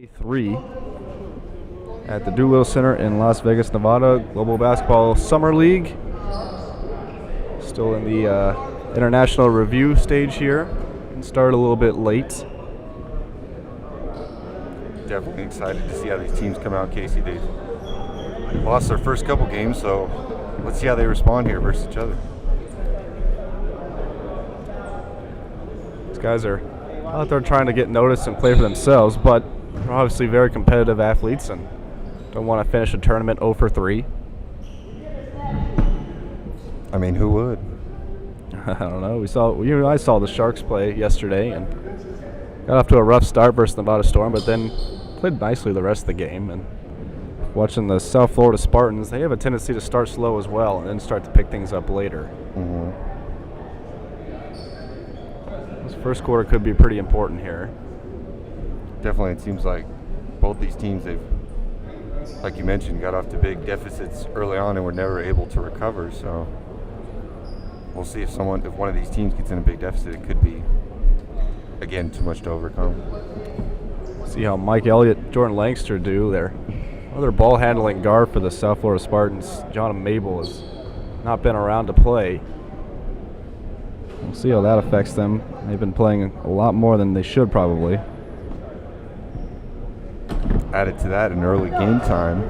3 at the Doolittle Center in Las Vegas, Nevada. Global Basketball Summer League. Still in the international review stage here. And started a little bit late. Definitely excited to see how these teams come out, Casey. They've lost their first couple games, so let's see how they respond here versus each other. These guys are out there trying to get noticed and play for themselves, but they're obviously very competitive athletes and don't want to finish a tournament 0 for 3. I mean, who would? I don't know. I saw the Sharks play yesterday and got off to a rough start versus Nevada Storm, but then played nicely the rest of the game. And watching the South Florida Spartans, they have a tendency to start slow as well and then start to pick things up later. This first quarter could be pretty important here. Definitely, it seems like both these teams, they've, like you mentioned, got off to big deficits early on and were never able to recover. So we'll see if one of these teams gets in a big deficit. It could be, again, too much to overcome. See how Mike Elliott, Jordan Langster do. Their other ball handling guard for the South Florida Spartans, John Mabel, has not been around to play. We'll see how that affects them. They've been playing a lot more than they should probably. Added to that, in early game time,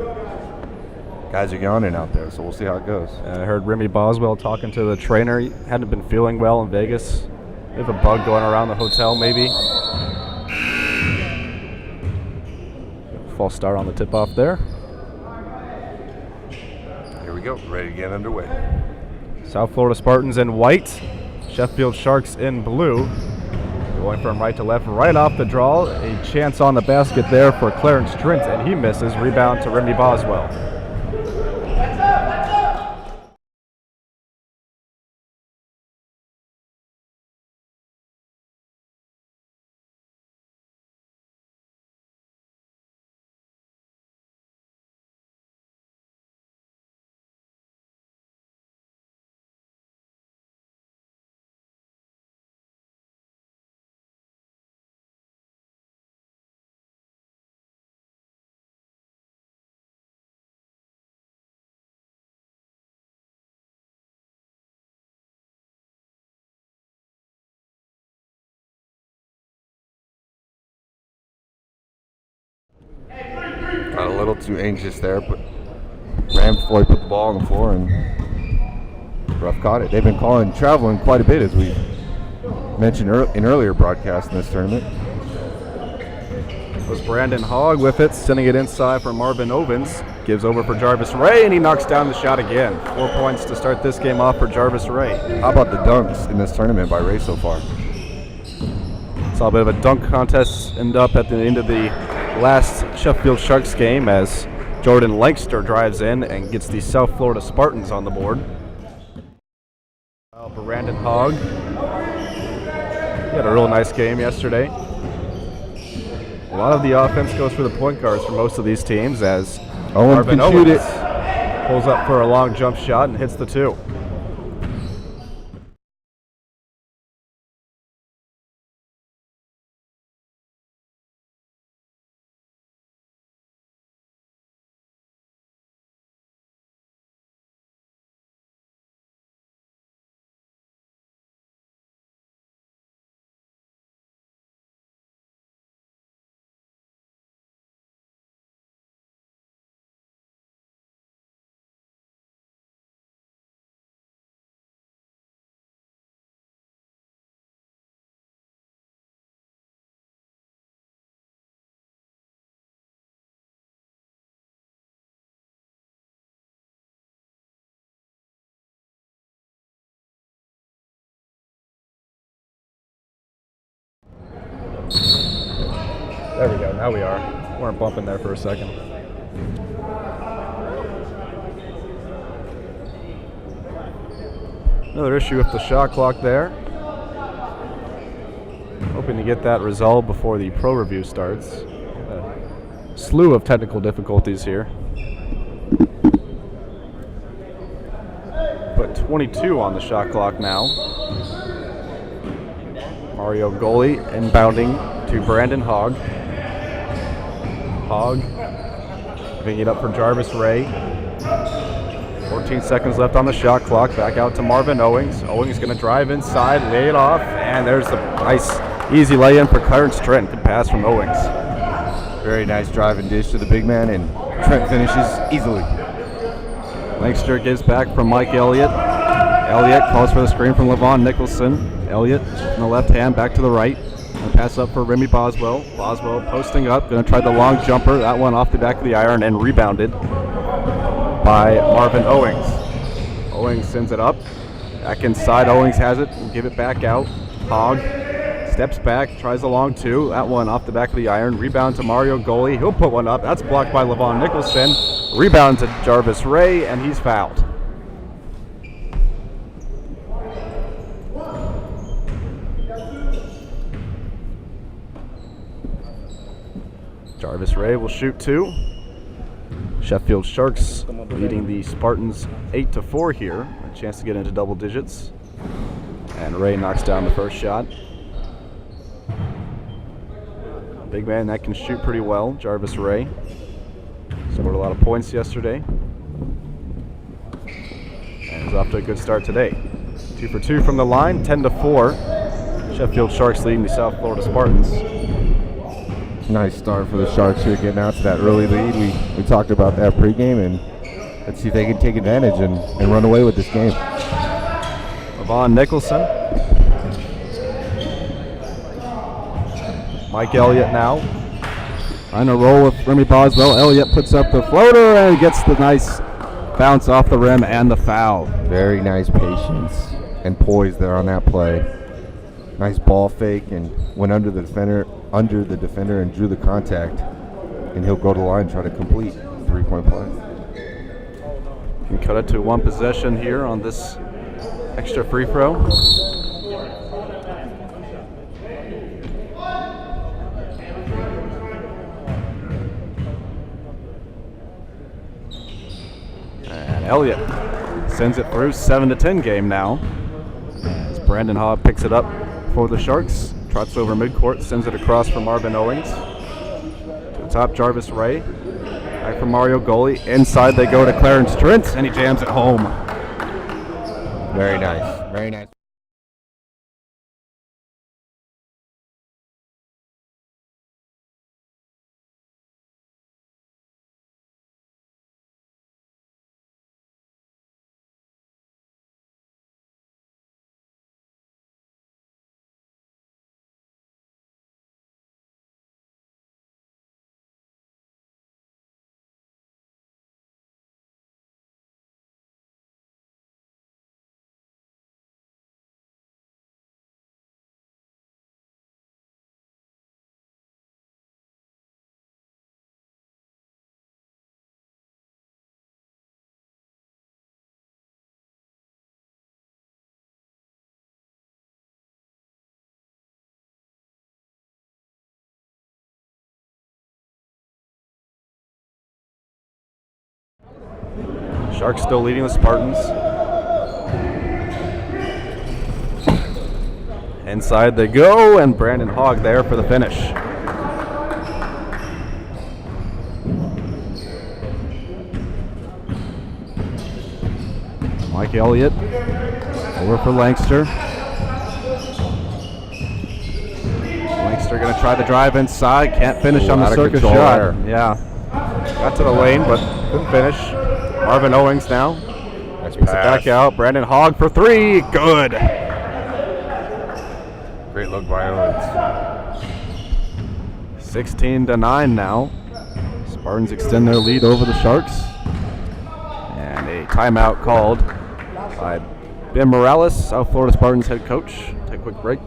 guys are yawning out there, so we'll see how it goes. I heard Remy Boswell talking to the trainer. He hadn't been feeling well in Vegas. They have a bug going around the hotel, maybe. False start on the tip-off there. Here we go, ready to get underway. South Florida Spartans in white, Sheffield Sharks in blue. Going from right to left, right off the draw. A chance on the basket there for Clarence Trent, and he misses. Rebound to Remy Boswell. Got a little too anxious there, but ran before he put the ball on the floor, and Ruff caught it. They've been traveling quite a bit, as we mentioned in earlier broadcasts in this tournament. It was Brandon Hogg with it, sending it inside for Marvin Ovens. Gives over for Jarvis Ray, and he knocks down the shot again. 4 points to start this game off for Jarvis Ray. How about the dunks in this tournament by Ray so far? Saw a bit of a dunk contest end up at the end of the last Sheffield Sharks game as Jordan Langster drives in and gets the South Florida Spartans on the board. For Brandon Hogg. He had a real nice game yesterday. A lot of the offense goes for the point guards for most of these teams as Marvin Owens pulls up for a long jump shot and hits the 2. There we go, now we are. Weren't bumping there for a second. Another issue with the shot clock there. Hoping to get that resolved before the pro review starts. A slew of technical difficulties here. Put 22 on the shot clock now. Mario Goli inbounding to Brandon Hogg. Hogg giving it up for Jarvis Ray. 14 seconds left on the shot clock. Back out to Marvin Owings. Owings going to drive inside, lay it off, and there's a nice, easy lay-in for Clarence Trent. Good pass from Owings. Very nice drive and dish to the big man, and Trent finishes easily. Lankster gives back from Mike Elliott. Elliott calls for the screen from Levon Nicholson. Elliott from the left hand, back to the right. Gonna pass up for Remy Boswell. Boswell posting up, gonna try the long jumper. That one off the back of the iron and rebounded by Marvin Owings. Owings sends it up. Back inside, Owings has it. We'll give it back out. Hogg steps back, tries the long two. That one off the back of the iron. Rebound to Mario Goli. He'll put one up. That's blocked by Levon Nicholson. Rebound to Jarvis Ray, and he's fouled. Jarvis Ray will shoot two. Sheffield Sharks leading the Spartans 8-4 here. A chance to get into double digits. And Ray knocks down the first shot. Big man that can shoot pretty well, Jarvis Ray. Scored a lot of points yesterday. And is off to a good start today. 2 for 2 from the line, 10-4. Sheffield Sharks leading the South Florida Spartans. Nice start for the Sharks here, getting out to that early lead. We talked about that pregame, and let's see if they can take advantage and run away with this game. Levon Nicholson. Mike Elliott now. Trying to roll with Remy Boswell. Elliott puts up the floater and gets the nice bounce off the rim and the foul. Very nice patience and poise there on that play. Nice ball fake and went under the defender and drew the contact. And he'll go to the line and try to complete a three-point play. We cut it to one possession here on this extra free throw. And Elliott sends it through. 7-10 game now. As Brandon Hogg picks it up for the Sharks. Trots over midcourt, sends it across for Marvin Owings. To the top, Jarvis Ray. Back from Mario Goli. Inside they go to Clarence Trent, and he jams it home. Very nice. Very nice. Sharks still leading the Spartans. Inside they go, and Brandon Hogg there for the finish. Mike Elliott over for Lankster. Lankster going to try to drive inside, can't finish on the circus shot. There. Yeah, got to the lane but couldn't finish. Marvin Owings now. Nice Takes it back out. Brandon Hogg for three. Good. Great look by Owens. 16-9 now. Spartans extend their lead over the Sharks. And a timeout called by Ben Morales, South Florida Spartans head coach. Take a quick break.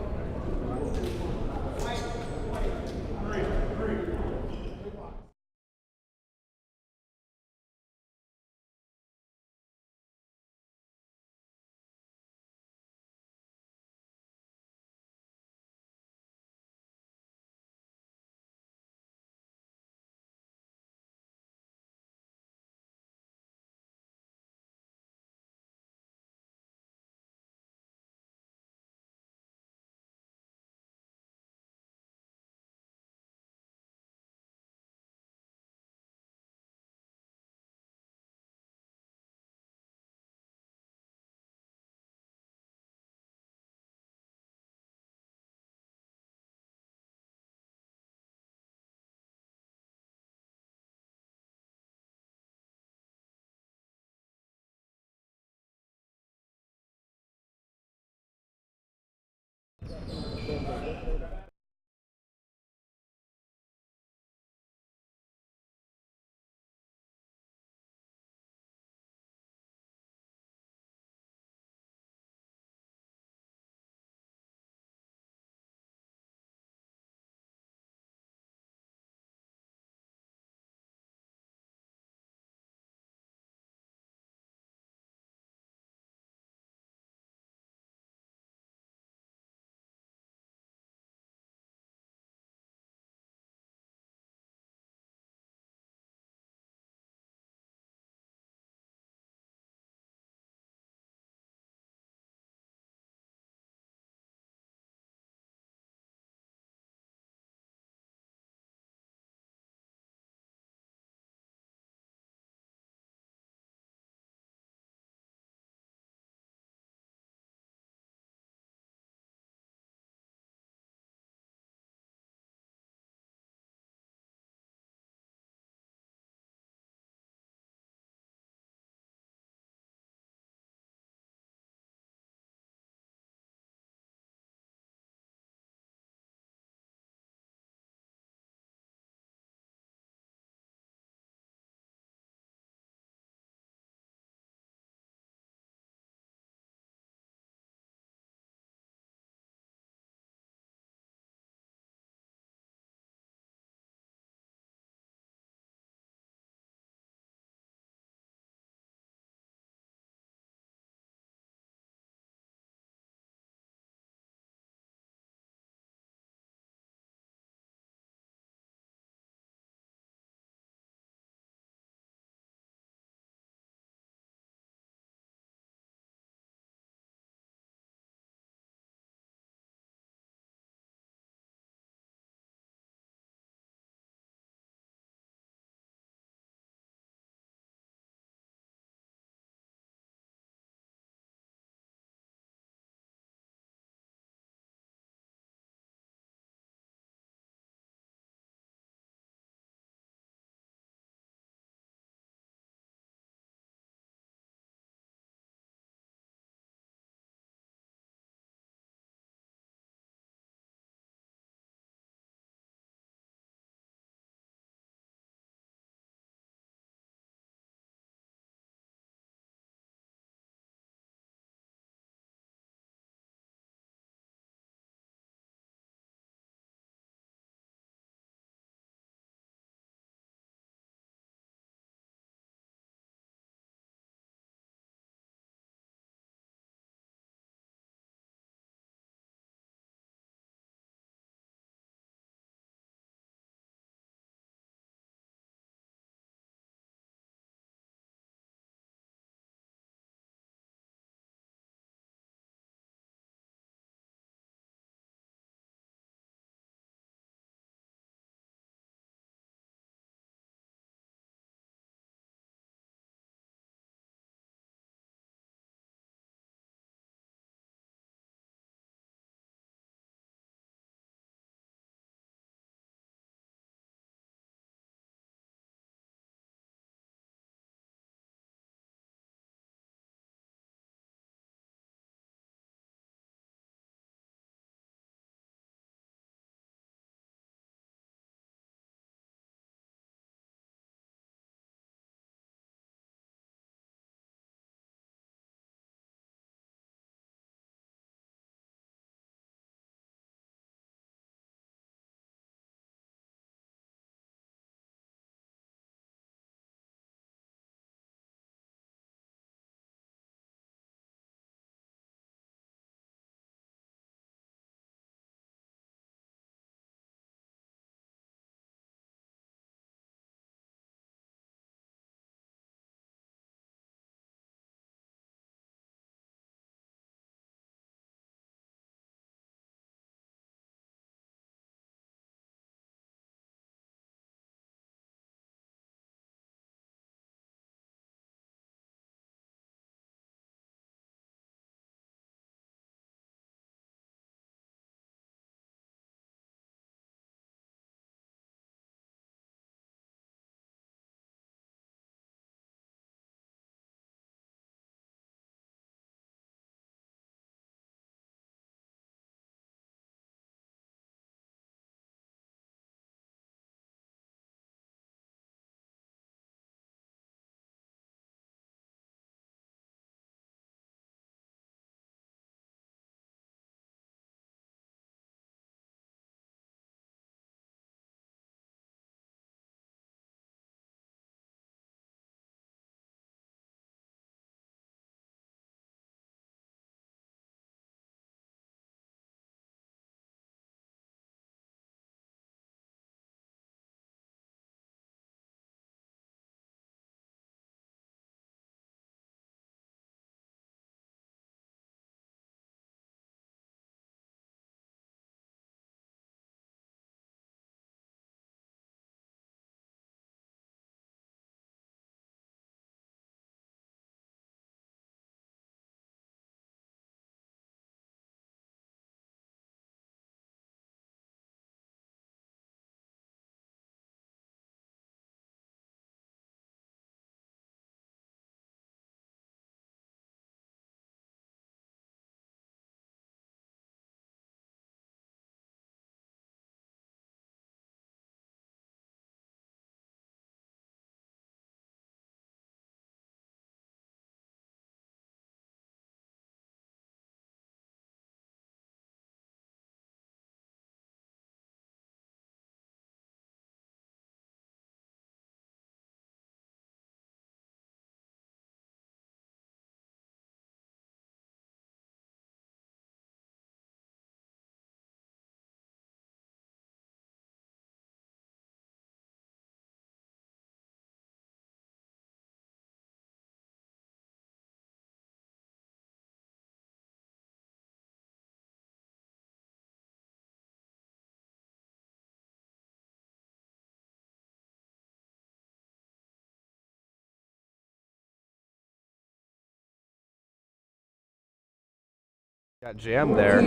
Got jammed there.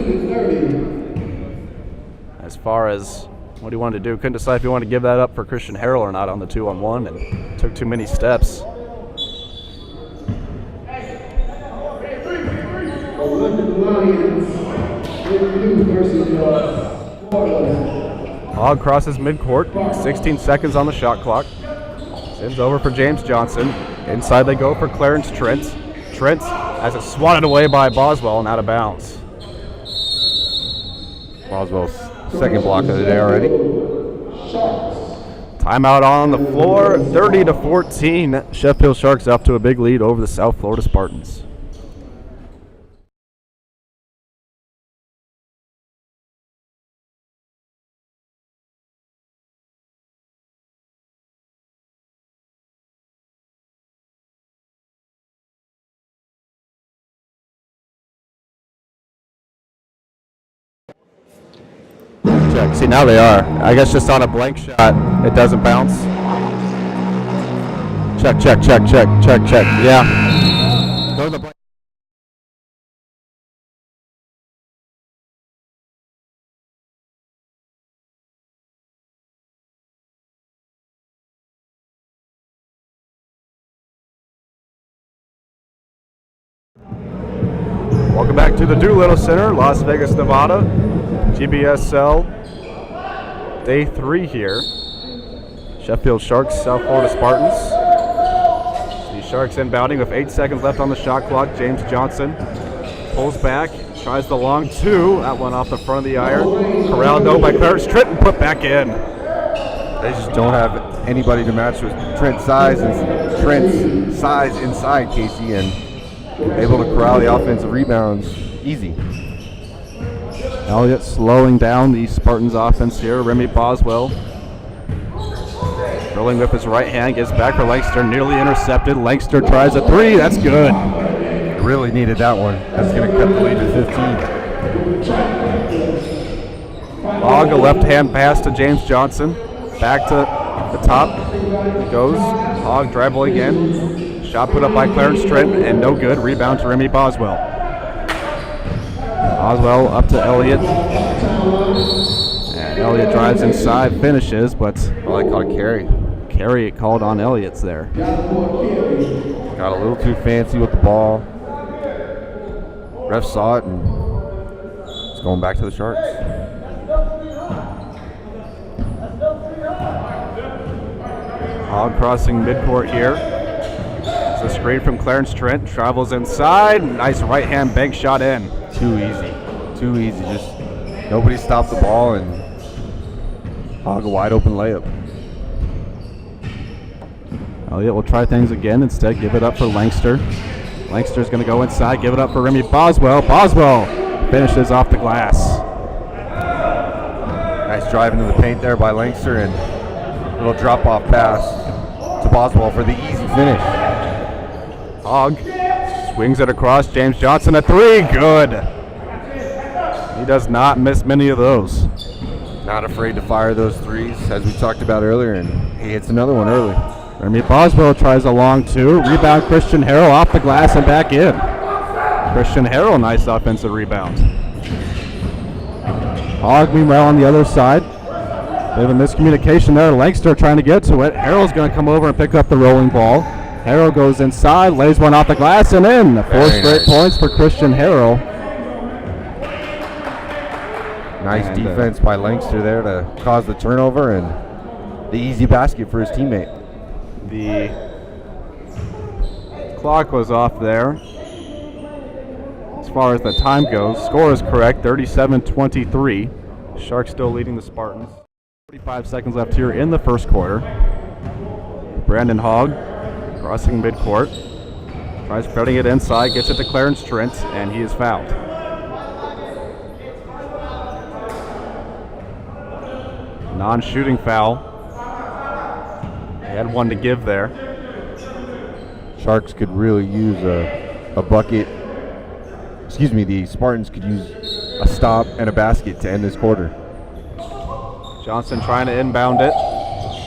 As far as what he wanted to do, couldn't decide if he wanted to give that up for Christian Harrell or not on the 2-on-1, and took too many steps. Hogg crosses midcourt, 16 seconds on the shot clock. Sends over for James Johnson. Inside they go for Clarence Trent. Trent has it swatted away by Boswell and out of bounds. Boswell's second block of the day already. Timeout on the floor, 30-14. Sheffield Sharks up to a big lead over the South Florida Spartans. Check. See, now they are. I guess just on a blank shot, it doesn't bounce. Check, check, check, check, check, check. Yeah. Go to the blank. Welcome back to the Doolittle Center, Las Vegas, Nevada. GBSL Day 3 here. Sheffield Sharks, South Florida Spartans. The Sharks inbounding with 8 seconds left on the shot clock. James Johnson pulls back, tries the long 2. That one off the front of the iron. Corralled though by Clarence Trent and put back in. They just don't have anybody to match with Trent's size inside Casey, and able to corral the offensive rebounds easy. Elliott slowing down the Spartans offense here. Remy Boswell drilling with his right hand, gets back for Langston, nearly intercepted. Langston tries a 3, that's good. Really needed that one. That's going to cut the lead to 15. Hogg, a left hand pass to James Johnson. Back to the top. He goes. Hogg dribbling in. Shot put up by Clarence Trent and no good. Rebound to Remy Boswell. Boswell up to Elliott. And Elliott drives inside, finishes, but I caught a carry. Carry called on Elliott's there. Got a little too fancy with the ball. Ref saw it and it's going back to the Sharks. Hogg crossing midcourt here. It's a screen from Clarence Trent. Travels inside. Nice right hand bank shot in. Too easy. Too easy. Just nobody stopped the ball and Hogg a wide open layup. Elliott will try things again. Instead, give it up for Langster. Langster's going to go inside. Give it up for Remy Boswell. Boswell finishes off the glass. Nice drive into the paint there by Langster and a little drop-off pass to Boswell for the easy finish. Hogg swings it across. James Johnson a 3. Good. He does not miss many of those. Not afraid to fire those threes, as we talked about earlier, and he hits another one early. Remy Boswell tries a long 2. Rebound Christian Harrell off the glass and back in. Christian Harrell, nice offensive rebound. Hogg, meanwhile, on the other side. Bit of a miscommunication there. Langster trying to get to it. Harrell's going to come over and pick up the rolling ball. Harrell goes inside, lays one off the glass and in. 4 straight points for Christian Harrell. Nice defense by Langster there to cause the turnover and the easy basket for his teammate. The clock was off there. As far as the time goes, score is correct, 37-23. Sharks still leading the Spartans. 45 seconds left here in the first quarter. Brandon Hogg crossing midcourt. Tries putting it inside, gets it to Clarence Trent, and he is fouled. Non-shooting foul. They had one to give there. Sharks could really use a bucket. Excuse me, the Spartans could use a stop and a basket to end this quarter. Johnson trying to inbound it.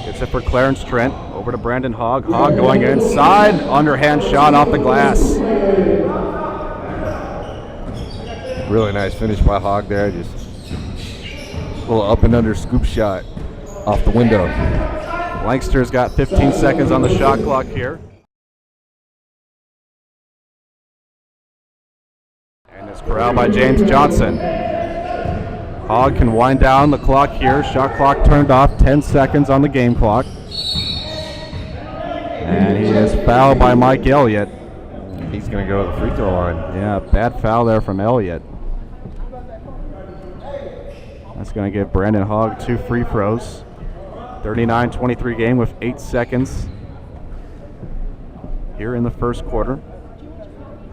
Gets it for Clarence Trent. Over to Brandon Hogg. Hogg going inside. Underhand shot off the glass. Really nice finish by Hogg there. Just a little up and under scoop shot off the window. Lancaster's got 15 seconds on the shot clock here. And it's corralled by James Johnson. Hogg can wind down the clock here. Shot clock turned off, 10 seconds on the game clock. And he is fouled by Mike Elliott. He's going to go to the free throw line. Yeah, bad foul there from Elliott. That's going to give Brandon Hogg 2 free throws. 39-23 game with 8 seconds here in the first quarter.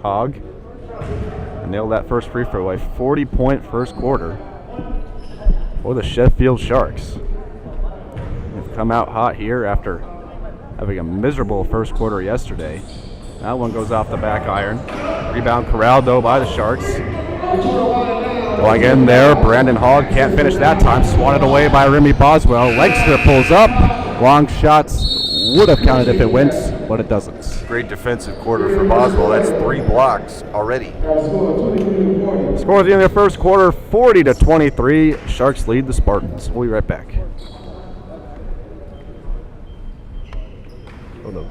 Hogg nailed that first free throw, a 40-point first quarter for the Sheffield Sharks. They've come out hot here after having a miserable first quarter yesterday. That one goes off the back iron. Rebound corralled though by the Sharks. Going in there, Brandon Hogg can't finish that time. Swatted away by Remy Boswell. Lancaster pulls up. Long shots would have counted if it went, but it doesn't. Great defensive quarter for Boswell. That's 3 blocks already. Score at the end of the first quarter, 40-23. Sharks lead the Spartans. We'll be right back. Oh no.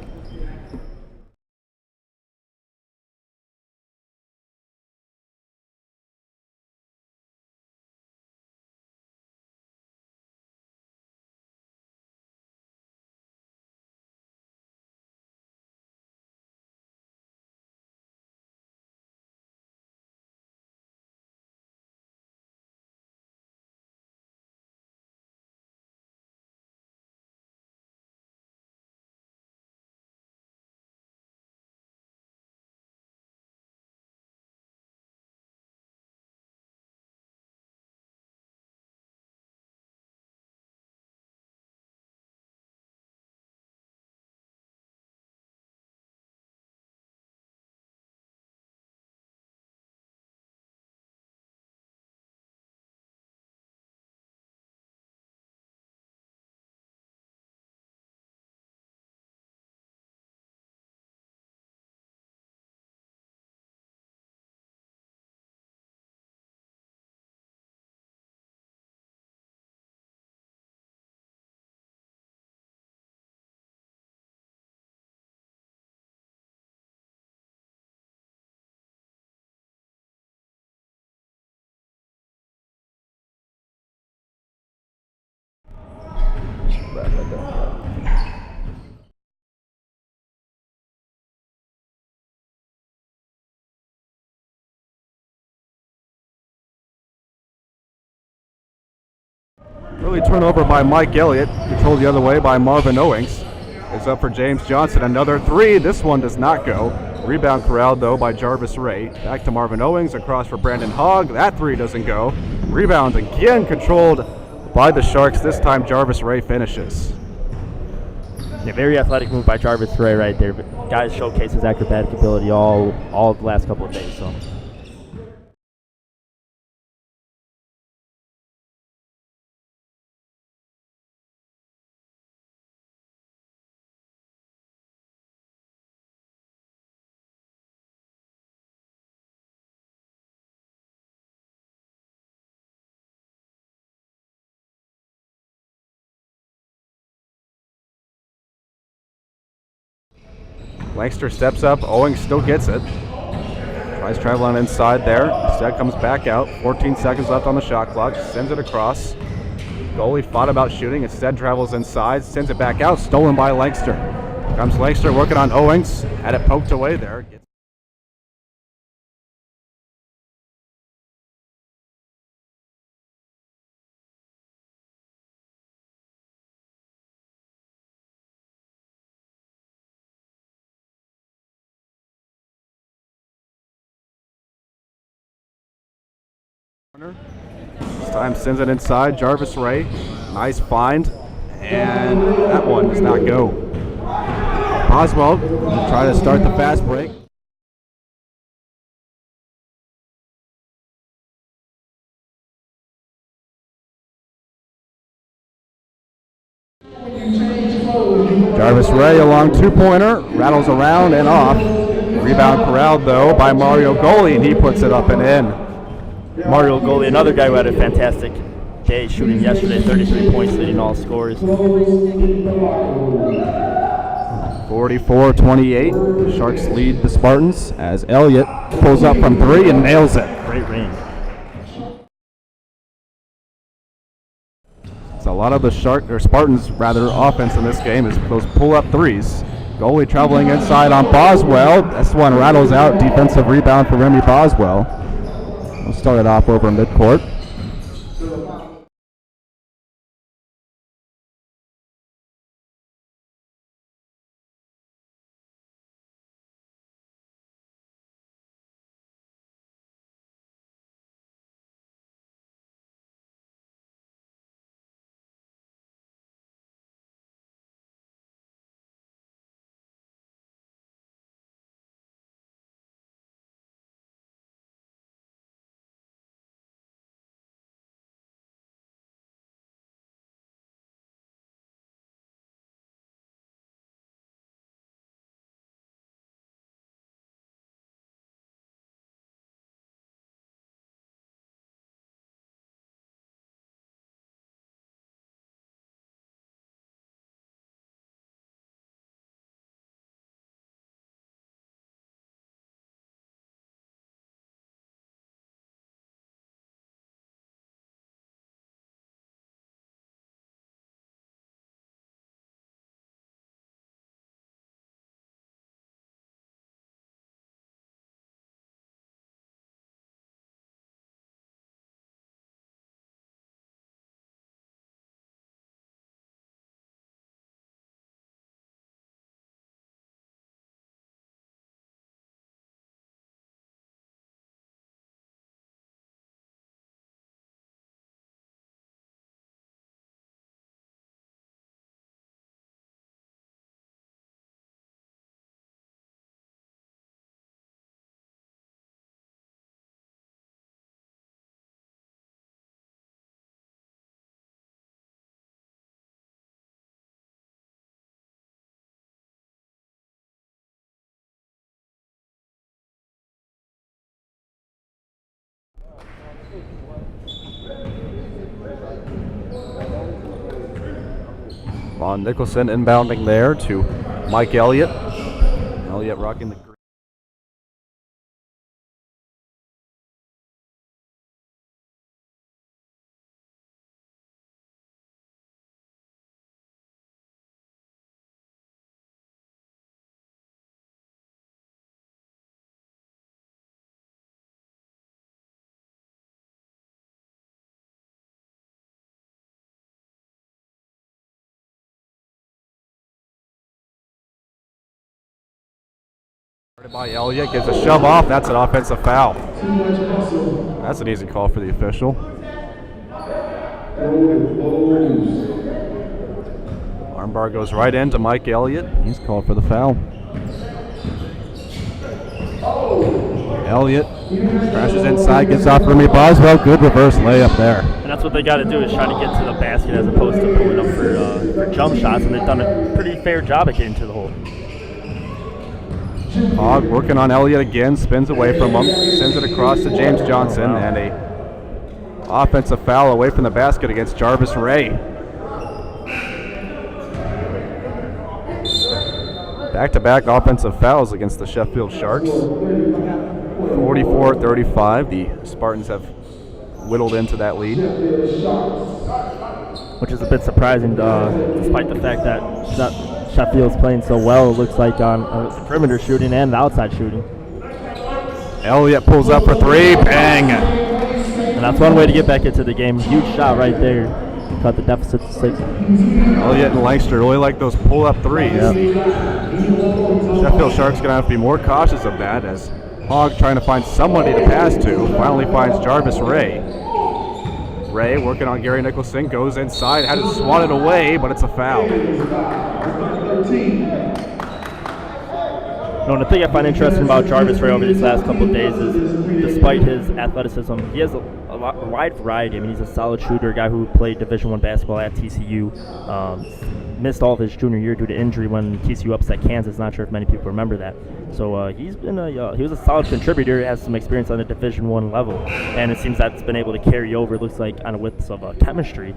Early turnover by Mike Elliott, controlled the other way by Marvin Owings. Is up for James Johnson. Another 3. This one does not go. Rebound corralled though by Jarvis Ray. Back to Marvin Owings, across for Brandon Hogg. That 3 doesn't go. Rebound again controlled by the Sharks. This time Jarvis Ray finishes. Yeah, very athletic move by Jarvis Ray right there. But guys showcase his acrobatic ability all the last couple of days. So. Lancaster steps up. Owings still gets it. Tries traveling inside there. Instead comes back out. 14 seconds left on the shot clock. Sends it across. Goalie thought about shooting. Instead travels inside. Sends it back out. Stolen by Lancaster. Comes Lancaster working on Owings. Had it poked away there. This time sends it inside. Jarvis Ray. Nice find. And that one does not go. Boswell try to start the fast break. Jarvis Ray, a long 2-pointer, rattles around and off. Rebound corralled though by Mario Goalie, and he puts it up and in. Mario Goli, another guy who had a fantastic day shooting yesterday, 33 points, leading all scorers. 44-28. Sharks lead the Spartans as Elliott pulls up from 3 and nails it. Great range. So a lot of the Spartans offense in this game is those pull-up threes. Goalie traveling inside on Boswell. This one rattles out. Defensive rebound for Remy Boswell. We'll start it off over midcourt. Ron Nicholson inbounding there to Mike Elliott. Elliott rocking the green. By Elliott, gets a shove off. That's an offensive foul. That's an easy call for the official. Armbar goes right into Mike Elliott. He's called for the foul. Elliott crashes inside, gets off Remy Boswell. Good reverse layup there. And that's what they got to do, is try to get to the basket as opposed to pulling up for jump shots, and they've done a pretty fair job at getting to the hole. Hogg working on Elliott again, spins away from him, sends it across to James Johnson, and a offensive foul away from the basket against Jarvis Ray. Back-to-back offensive fouls against the Sheffield Sharks. 44-35, the Spartans have whittled into that lead. Which is a bit surprising, despite the fact that Sheffield's playing so well, it looks like, on the perimeter shooting and the outside shooting. Elliott pulls up for 3, bang! And that's one way to get back into the game. Huge shot right there. Cut the deficit to 6. Elliott and Langston really like those pull-up threes. Yep. Sheffield Sharks going to have to be more cautious of that, as Hogg trying to find somebody to pass to, finally finds Jarvis Ray. Ray working on Gary Nicholson, goes inside, had it swatted away, but it's a foul. No, and the thing I find interesting about Jarvis Ray over these last couple of days is, despite his athleticism, he has a wide variety. I mean, he's a solid shooter, a guy who played Division I basketball at TCU. Missed all of his junior year due to injury when TCU upset Kansas. Not sure if many people remember that. So he was a solid contributor. Has some experience on the Division I level, and it seems that's been able to carry over. It looks like on a width of chemistry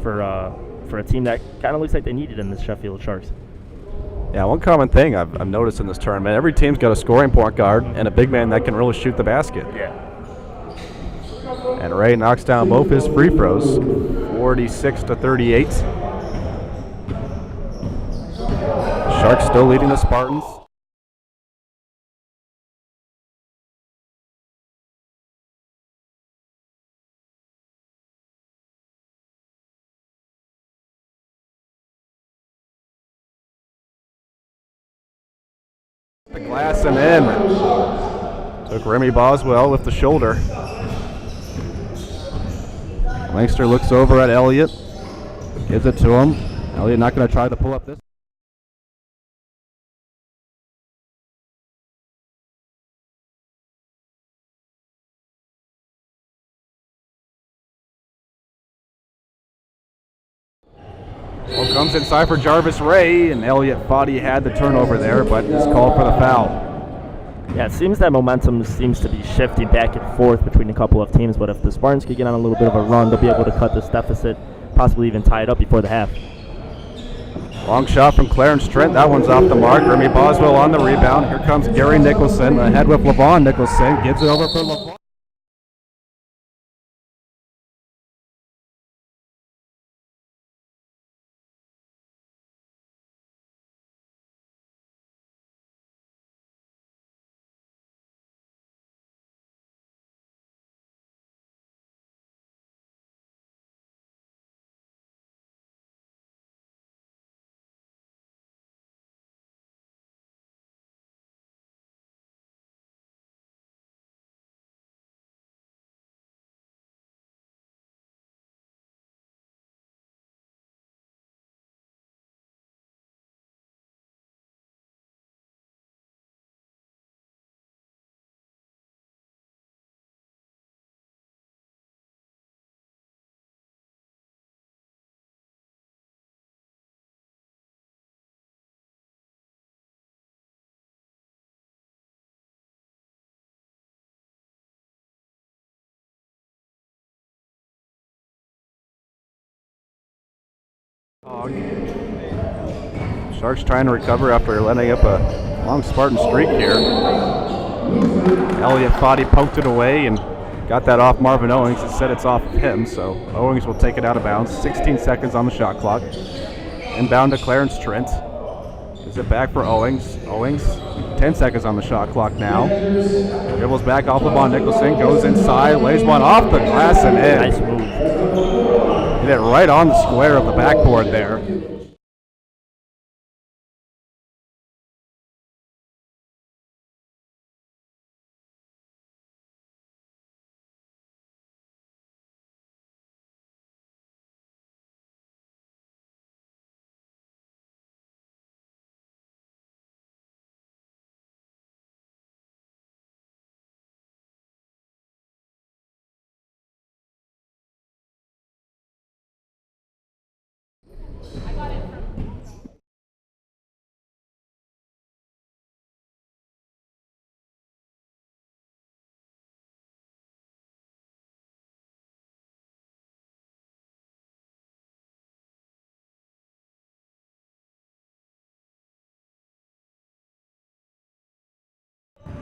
for a team that kind of looks like they needed in the Sheffield Sharks. Yeah, one common thing I've noticed in this tournament, every team's got a scoring point guard and a big man that can really shoot the basket. Yeah. And Ray knocks down both his free throws, 46-38. Sharks still leading the Spartans. The glass and in. Took Remy Boswell with the shoulder. Langster looks over at Elliott. Gives it to him. Elliott not going to try to pull up this. Well, comes inside for Jarvis Ray, and Elliott thought he had the turnover there, but is called for the foul. Yeah, it seems that momentum seems to be shifting back and forth between a couple of teams, but if the Spartans could get on a little bit of a run, they'll be able to cut this deficit, possibly even tie it up before the half. Long shot from Clarence Trent. That one's off the mark. Remy Boswell on the rebound. Here comes Gary Nicholson ahead with Levon Nicholson. Gives it over for Levon. Sharks trying to recover after letting up a long Spartan streak here. Elliott thought he poked it away and got that off Marvin Owings. Instead, it's off of him, so Owings will take it out of bounds. 16 seconds on the shot clock. Inbound to Clarence Trent. Gives it back for Owings. Owings, 10 seconds on the shot clock now. Dribbles back off of Von Nicholson, goes inside, lays one off the glass and in. Nice move. Hit it right on the square of the backboard there.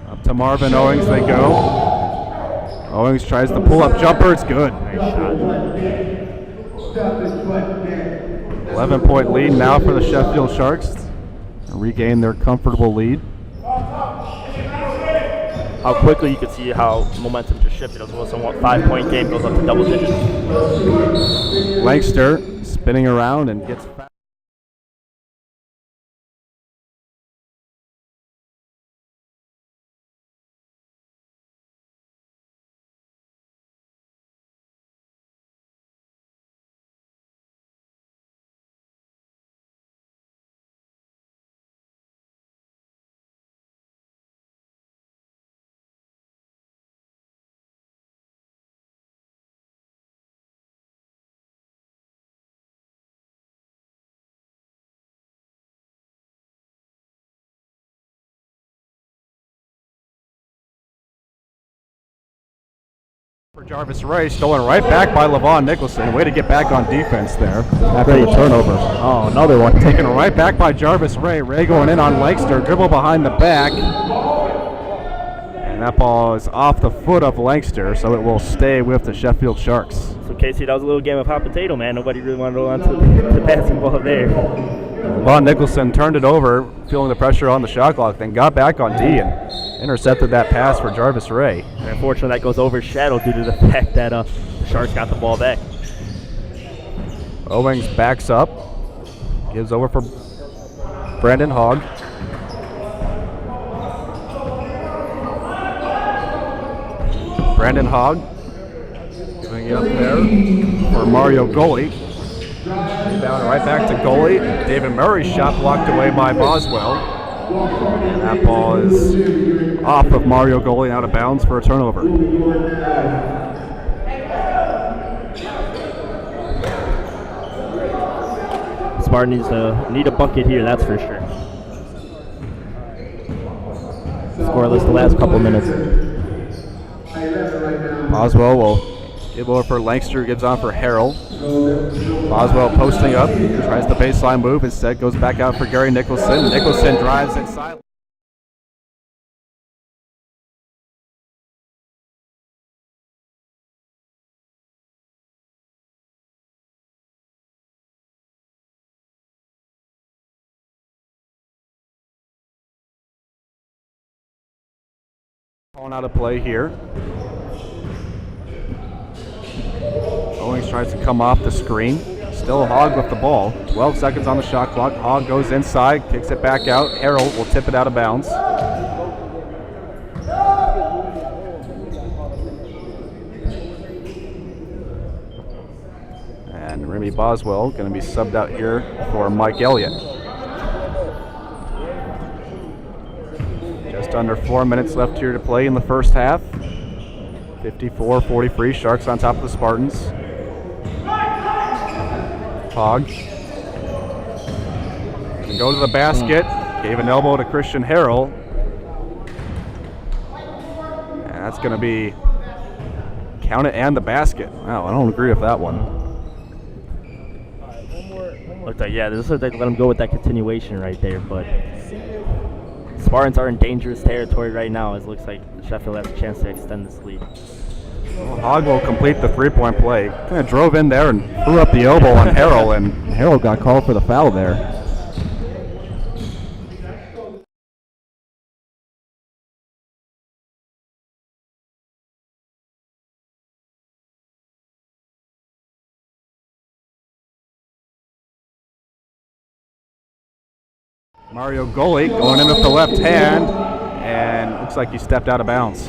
Up to Marvin Owings they go. Owings tries the pull-up jumper. It's good. Nice shot. 11-point lead now for the Sheffield Sharks. Regain their comfortable lead. How quickly you could see how momentum just shifted. It was a 5-point game, goes up to double digits. Langster spinning around and gets back. For Jarvis Ray, stolen right back by Levon Nicholson. Way to get back on defense there after the turnover. Oh, another one taken right back by Jarvis Ray. Ray going in on Lankster, dribble behind the back. And that ball is off the foot of Lankster, so it will stay with the Sheffield Sharks. So Casey, that was a little game of hot potato, man. Nobody really wanted to hold on to the basketball there. Levon Nicholson turned it over, feeling the pressure on the shot clock, then got back on D and intercepted that pass for Jarvis Ray. And unfortunately, that goes overshadowed due to the fact that the Sharks got the ball back. Owings backs up, gives over for Brandon Hogg. Brandon Hogg giving it up there for Mario Goli. Rebound right back to Goli. David Murray's shot blocked away by Boswell. And that ball is off of Mario Goli and out of bounds for a turnover. Spartans need a bucket here, that's for sure. Scoreless the last couple minutes. Boswell will give over for Lankster, gives on for Harrell. Boswell posting up, tries the baseline move, instead goes back out for Gary Nicholson. Nicholson drives inside. Calling out a play here. Owings tries to come off the screen. Still Hogg with the ball. 12 seconds on the shot clock. Hogg goes inside, kicks it back out. Harrell will tip it out of bounds. And Remy Boswell going to be subbed out here for Mike Elliott. Just under 4 minutes left here to play in the first half. 54-43, Sharks on top of the Spartans. Hogg can go to the basket, gave an elbow to Christian Harrell. And that's going to be count it and the basket. Wow, I don't agree with that one. Looked like, yeah, this looks like let him go with that continuation right there, but Spartans are in dangerous territory right now. It looks like Sheffield has a chance to extend this lead. Well, Hogg will complete the three-point play. Kind of drove in there and threw up the elbow on Harrell, and Harrell got called for the foul there. Mario Goli going in with the left hand, and looks like he stepped out of bounds.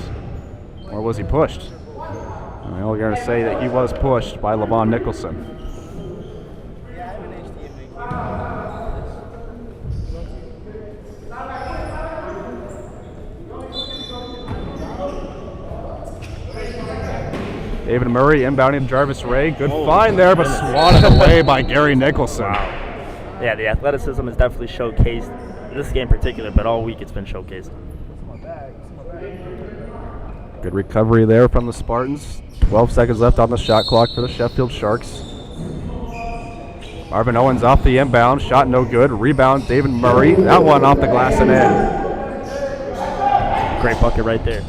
Or was he pushed? Well, we're going to say that he was pushed by Levon Nicholson. David Murray inbounding to Jarvis Ray. Good find there, but swatted away by Gary Nicholson. Wow. Yeah, the athleticism is definitely showcased in this game in particular, but all week it's been showcased. Good recovery there from the Spartans. 12 seconds left on the shot clock for the Sheffield Sharks. Marvin Owens off the inbound. Shot no good. Rebound, David Murray. That one off the glass and in. Great bucket right there.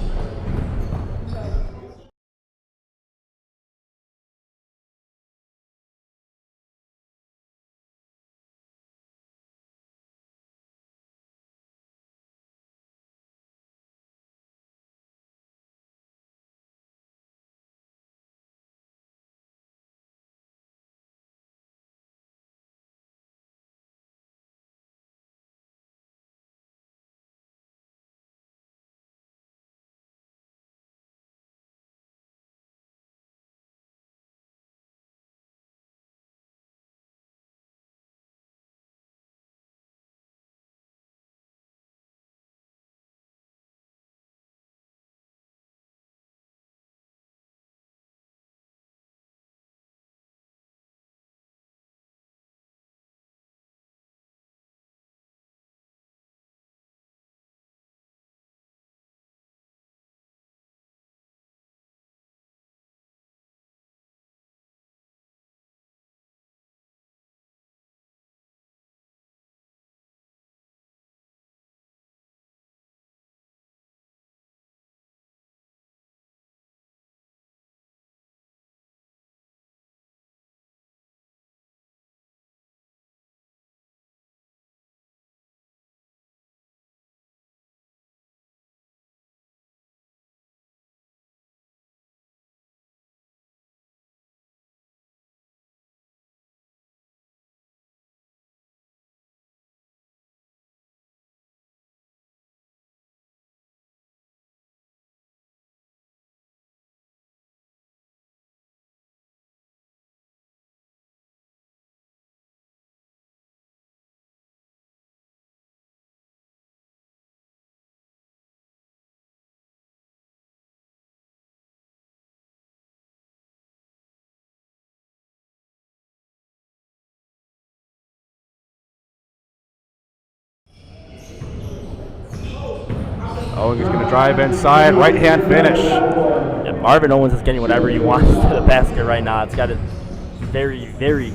Owens is going to drive inside, right-hand finish. Yeah, Marvin Owens is getting whatever he wants to the basket right now. It's got a very, very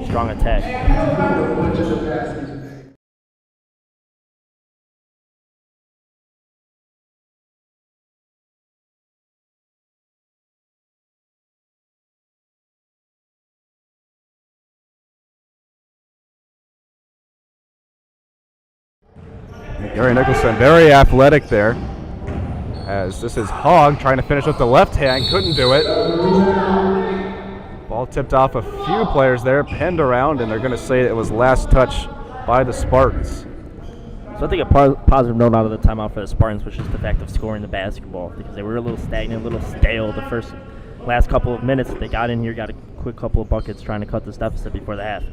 strong attack. Gary Nicholson, very athletic there. As this is Hogg trying to finish with the left hand, couldn't do it. Ball tipped off a few players there, pinned around, and they're going to say it was last touch by the Spartans. So I think a positive note out of the timeout for the Spartans was just the fact of scoring the basketball, because they were a little stagnant, a little stale the last couple of minutes. They got in here, got a quick couple of buckets trying to cut this deficit before the half.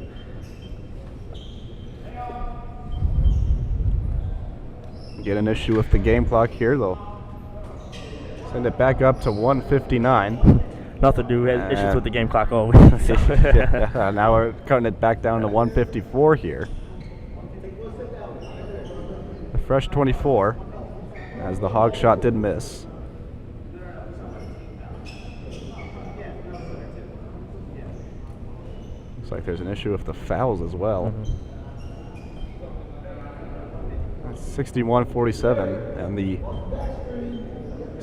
Get an issue with the game clock here, though. Send it back up to 1:59. Nothing to do, issues with the game clock always. Yeah, now we're cutting it back down to 1:54 here. The fresh 24, as the Hog shot did miss. Looks like there's an issue with the fouls as well. 61-47, and the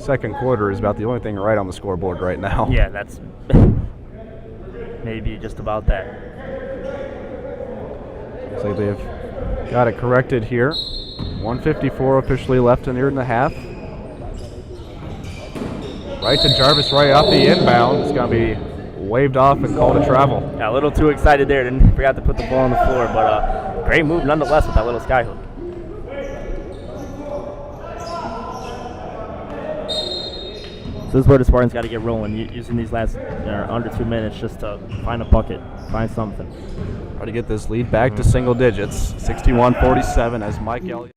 second quarter is about the only thing right on the scoreboard right now. Yeah, that's maybe just about that. Looks like they've got it corrected here. 1:54 officially left in here in the half. Right to Jarvis Ray off the inbound. It's going to be waved off and called a travel. Yeah, a little too excited there. Forgot to put the ball on the floor, but great move nonetheless with that little skyhook. So this is where the Spartans got to get rolling, using these last under 2 minutes just to find a bucket, find something. Try to get this lead back to single digits. 61-47 as Mike Elliott.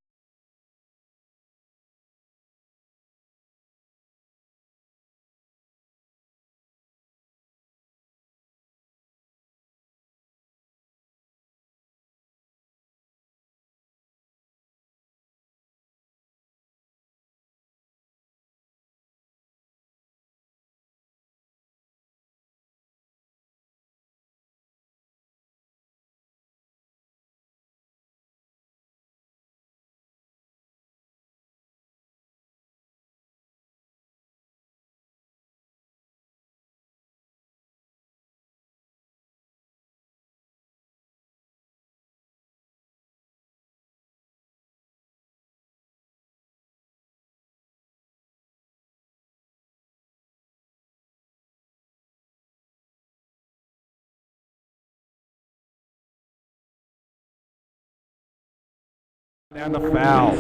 And the foul.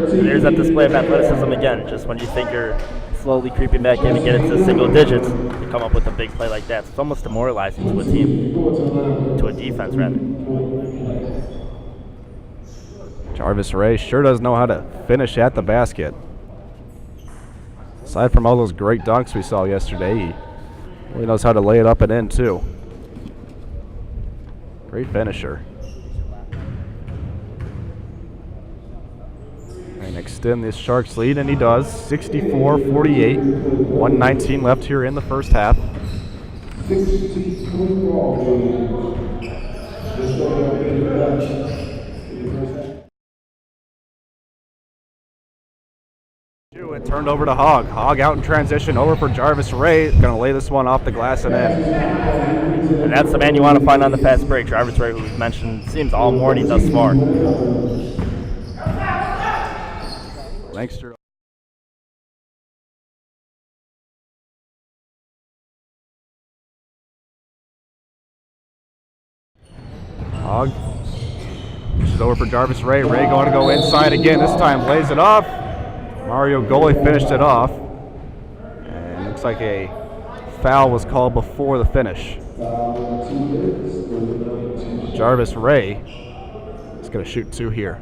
There's that display of athleticism again. Just when you think you're slowly creeping back in and get into single digits, you come up with a big play like that. It's almost demoralizing to a team, to a defense rather. Jarvis Ray sure does know how to finish at the basket. Aside from all those great dunks we saw yesterday, he really knows how to lay it up and in too. Great finisher. And extend this Sharks lead, and he does. 64-48. 1:19 left here in the first half. It turned over to Hogg. Hogg out in transition, over for Jarvis Ray. Going to lay this one off the glass and in. And that's the man you want to find on the fast break. Jarvis Ray, who we've mentioned, seems all morning thus far. Lankster. Hogg pushes over for Jarvis Ray. Ray going to go inside again. This time lays it off. Mario Goli finished it off. And looks like a foul was called before the finish. Jarvis Ray is going to shoot two here.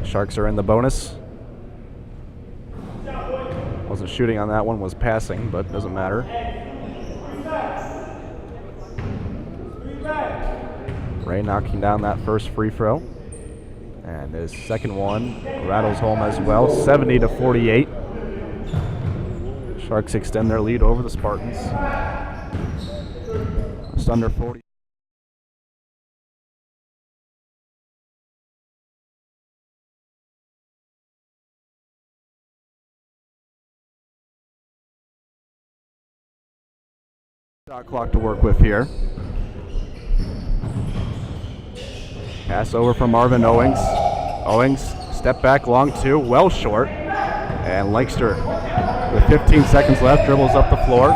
Sharks are in the bonus. Wasn't shooting on that one, was passing, but doesn't matter. Ray knocking down that first free throw. And his second one rattles home as well, 70-48. Sharks extend their lead over the Spartans. Just under 40. Shot clock to work with here. Pass over from Marvin Owings. Owings, step back, long two, well short. And Lancaster, with 15 seconds left, dribbles up the floor.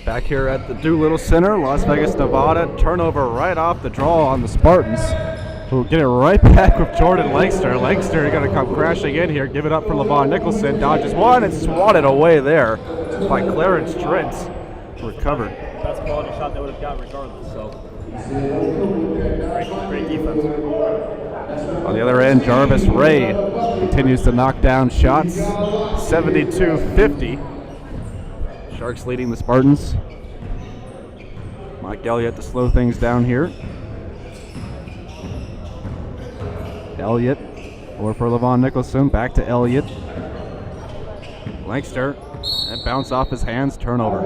Back here at the Doolittle Center, Las Vegas, Nevada. Turnover right off the draw on the Spartans, who get it right back with Jordan Lankster. Lankster going to come crashing in here, give it up for Levon Nicholson. Dodges one and swatted away there by Clarence Trent. Recovered. Best quality shot they would have got regardless, so great defense. On the other end, Jarvis Ray continues to knock down shots. 72-50. Sharks leading the Spartans. Mike Elliott to slow things down here. Elliott, or for Levon Nicholson, back to Elliott. Lankster, that bounce off his hands, turnover.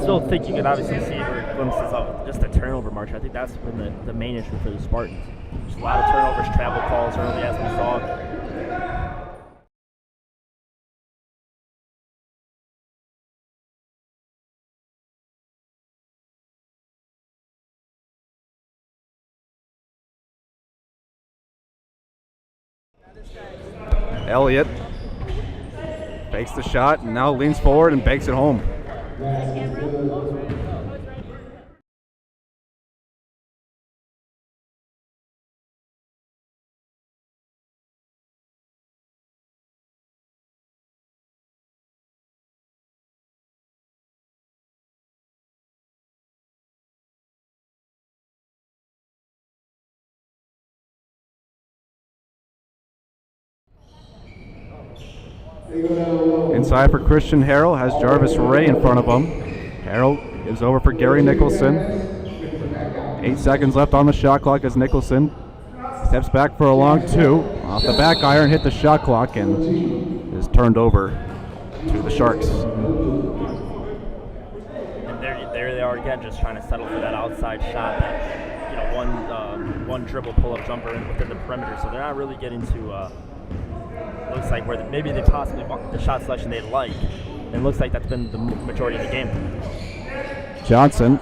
Still think you can obviously see glimpses of just the turnover march. I think that's been the main issue for the Spartans. Just a lot of turnovers, travel calls early as we saw. Elliott fakes the shot and now leans forward and banks it home. Inside for Christian Harrell, has Jarvis Ray in front of him. Harrell gives over for Gary Nicholson. 8 seconds left on the shot clock as Nicholson steps back for a long two. Off the back iron, hit the shot clock and is turned over to the Sharks. And there they are again, just trying to settle for that outside shot, that one dribble pull-up jumper within the perimeter. So they're not really getting to. Looks like where maybe they possibly want the shot selection they like. And it looks like that's been the majority of the game. Johnson.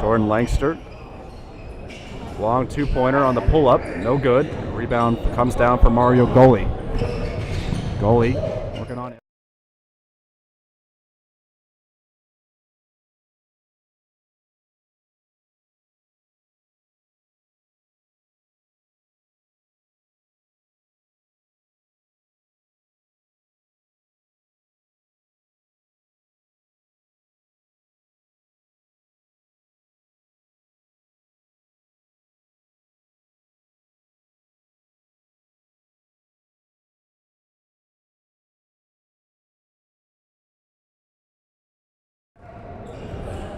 Jordan Lankster. Long two-pointer on the pull-up, no good. Rebound comes down for Mario Goli. Goli working on it.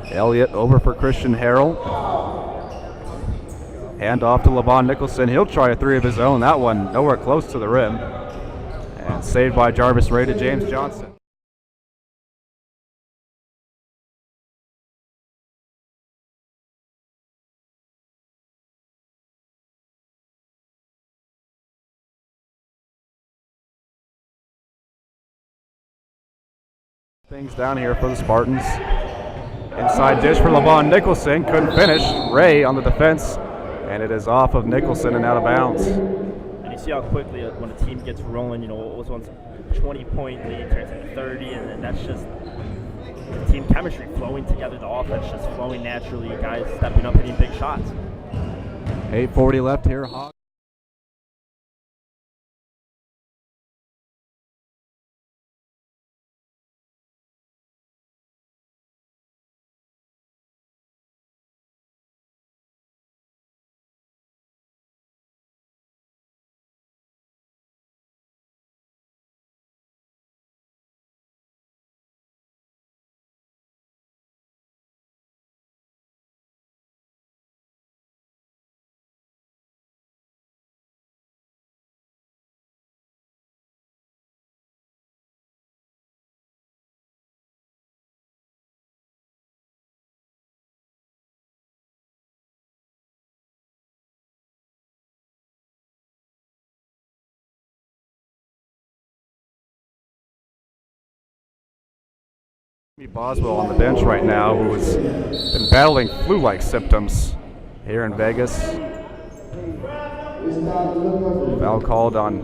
Elliott over for Christian Harrell. Hand off to Levon Nicholson. He'll try a three of his own. That one nowhere close to the rim. And saved by Jarvis Ray to James Johnson. Things down here for the Spartans. Inside dish for Levon Nicholson. Couldn't finish. Ray on the defense. And it is off of Nicholson and out of bounds. And you see how quickly when a team gets rolling, it was once 20-point lead turns into 30, and then that's just the team chemistry flowing together, the offense just flowing naturally, guys stepping up, hitting big shots. 8:40 left here. Boswell on the bench right now, who has been battling flu-like symptoms here in Vegas. Foul called on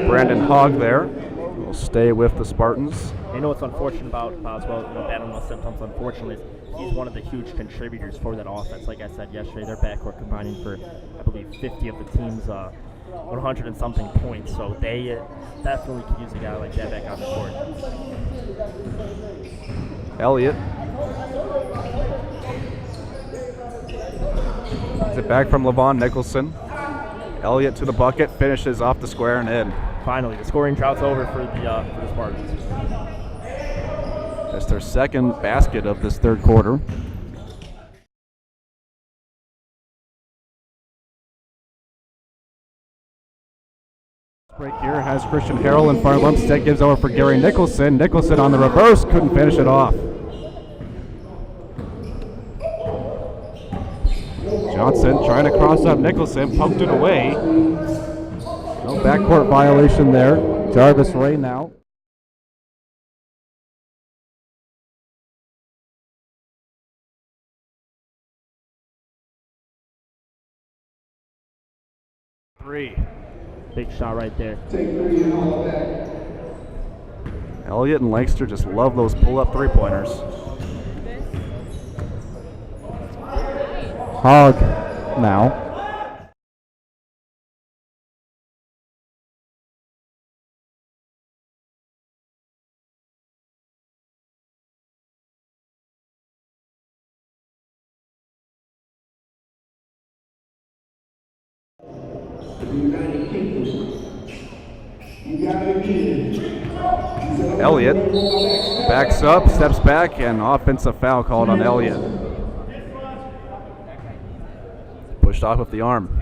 Brandon Hogg there. Will stay with the Spartans. You know what's unfortunate about Boswell, battling with symptoms, unfortunately, is he's one of the huge contributors for that offense. Like I said yesterday, their backcourt combining for, I believe, 50 of the team's 100 and something points. So they definitely could use a guy like that back on the court. Elliott. Is it back from Levon Nicholson? Elliott to the bucket, finishes off the square and in. Finally, the scoring drought's over for the Spartans. That's their second basket of this third quarter. Break here has Christian Harrell in front of him. Instead gives over for Gary Nicholson. Nicholson on the reverse, couldn't finish it off. Johnson trying to cross up Nicholson, poked it away. No backcourt violation there. Jarvis Ray now. Three. Big shot right there. Elliott and Lancaster just love those pull-up three-pointers. Hogg now. Elliott backs up, steps back, and offensive foul called on Elliott. Pushed off with the arm.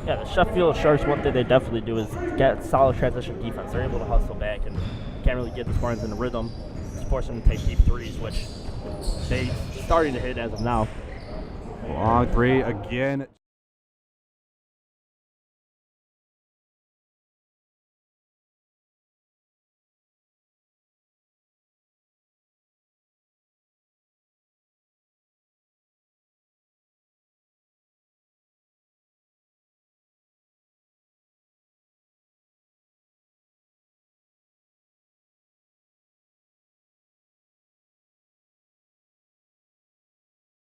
Yeah, the Sheffield Sharks, one thing they definitely do is get solid transition defense. They're able to hustle back and can't really get the Spartans in the rhythm. It's forcing them to take deep threes, which they starting to hit as of now. Long three again.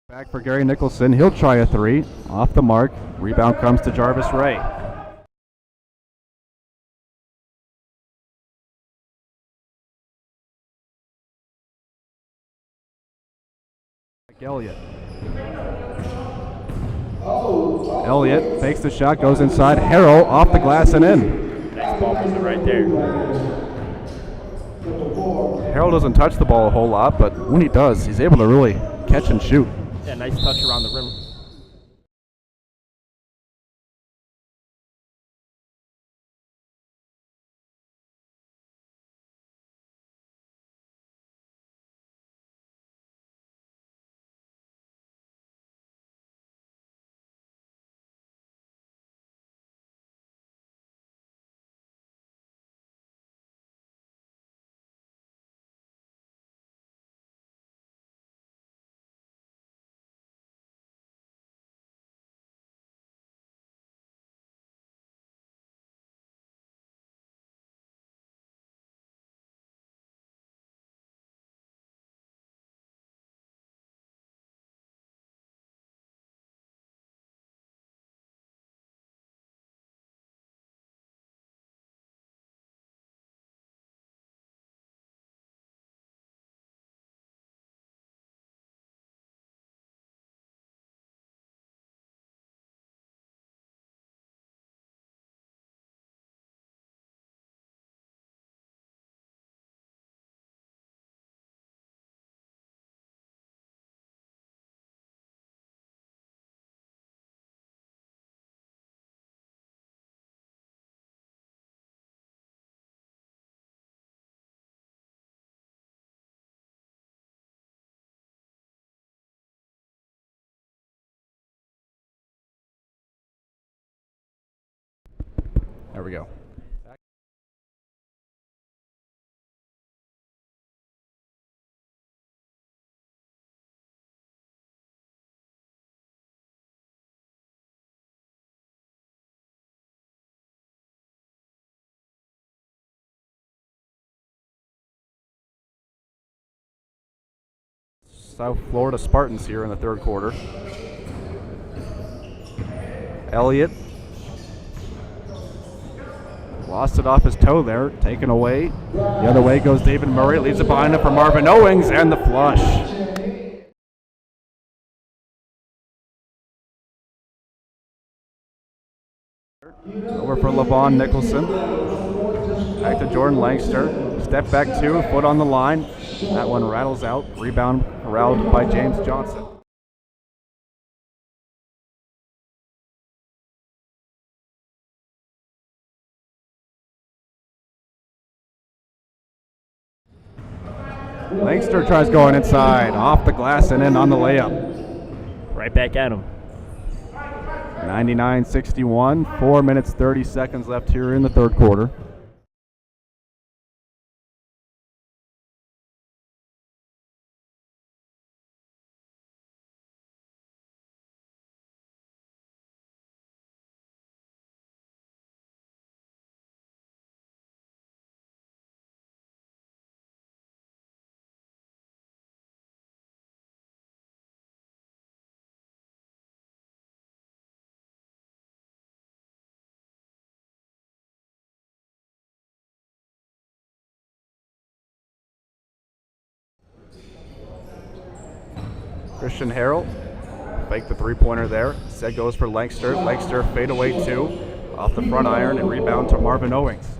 Back for Gary Nicholson. He'll try a three. Off the mark. Rebound comes to Jarvis Ray. Elliott. Elliott fakes the shot, goes inside. Harrell off the glass and in. Nice ball movement right there. Harrell doesn't touch the ball a whole lot, but when he does, he's able to really catch and shoot. Yeah, nice touch around the rim. we go. South Florida Spartans here in the third quarter. Elliott lost it off his toe there, taken away. The other way goes David Murray, leaves it behind him for Marvin Owings, and the flush. Over for Levon Nicholson. Back to Jordan Langster. Step back two, foot on the line. That one rattles out. Rebound corralled by James Johnson. Langster tries going inside, off the glass and in on the layup. Right back at him. 99-61, 4 minutes 30 seconds left here in the third quarter. Christian Harrell, fake the three-pointer there. Set goes for Langster. Langster fade away two, off the front iron and rebound to Marvin Owings.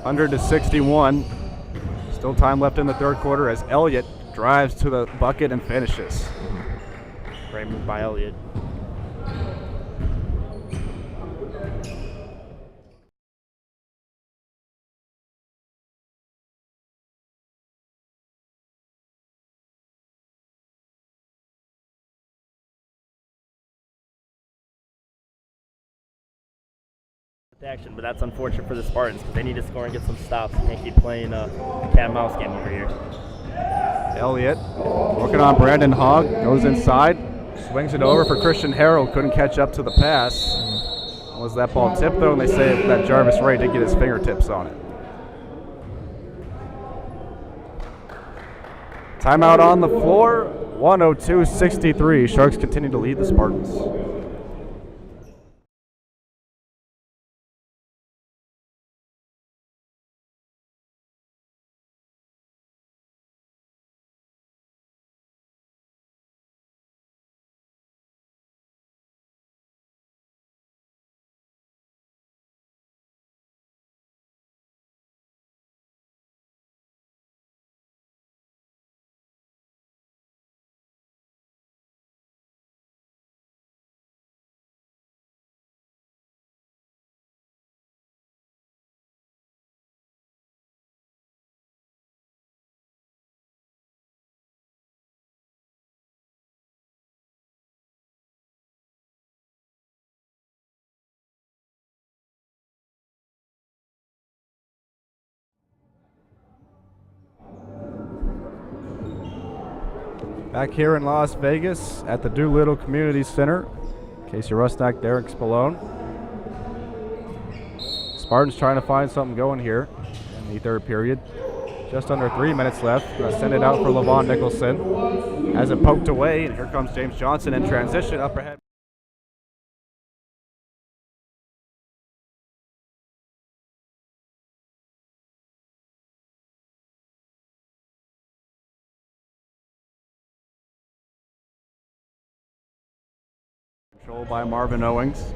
Under to 61. Still time left in the third quarter as Elliott drives to the bucket and finishes. Great move by Elliott. Action, but that's unfortunate for the Spartans because they need to score and get some stops. Can't keep playing a cat and mouse game over here. Elliott working on Brandon Hogg, goes inside, swings it over for Christian Harrell, couldn't catch up to the pass. Was that ball tipped though? And they say that Jarvis Ray did get his fingertips on it. Timeout on the floor, 102-63. Sharks continue to lead the Spartans. Back here in Las Vegas at the Doolittle Community Center. Casey Rusnak, Derek Spallone. Spartans trying to find something going here in the third period. Just under 3 minutes left. Gonna send it out for Levon Nicholson. Has it poked away, and here comes James Johnson in transition up ahead. Controlled by Marvin Owings.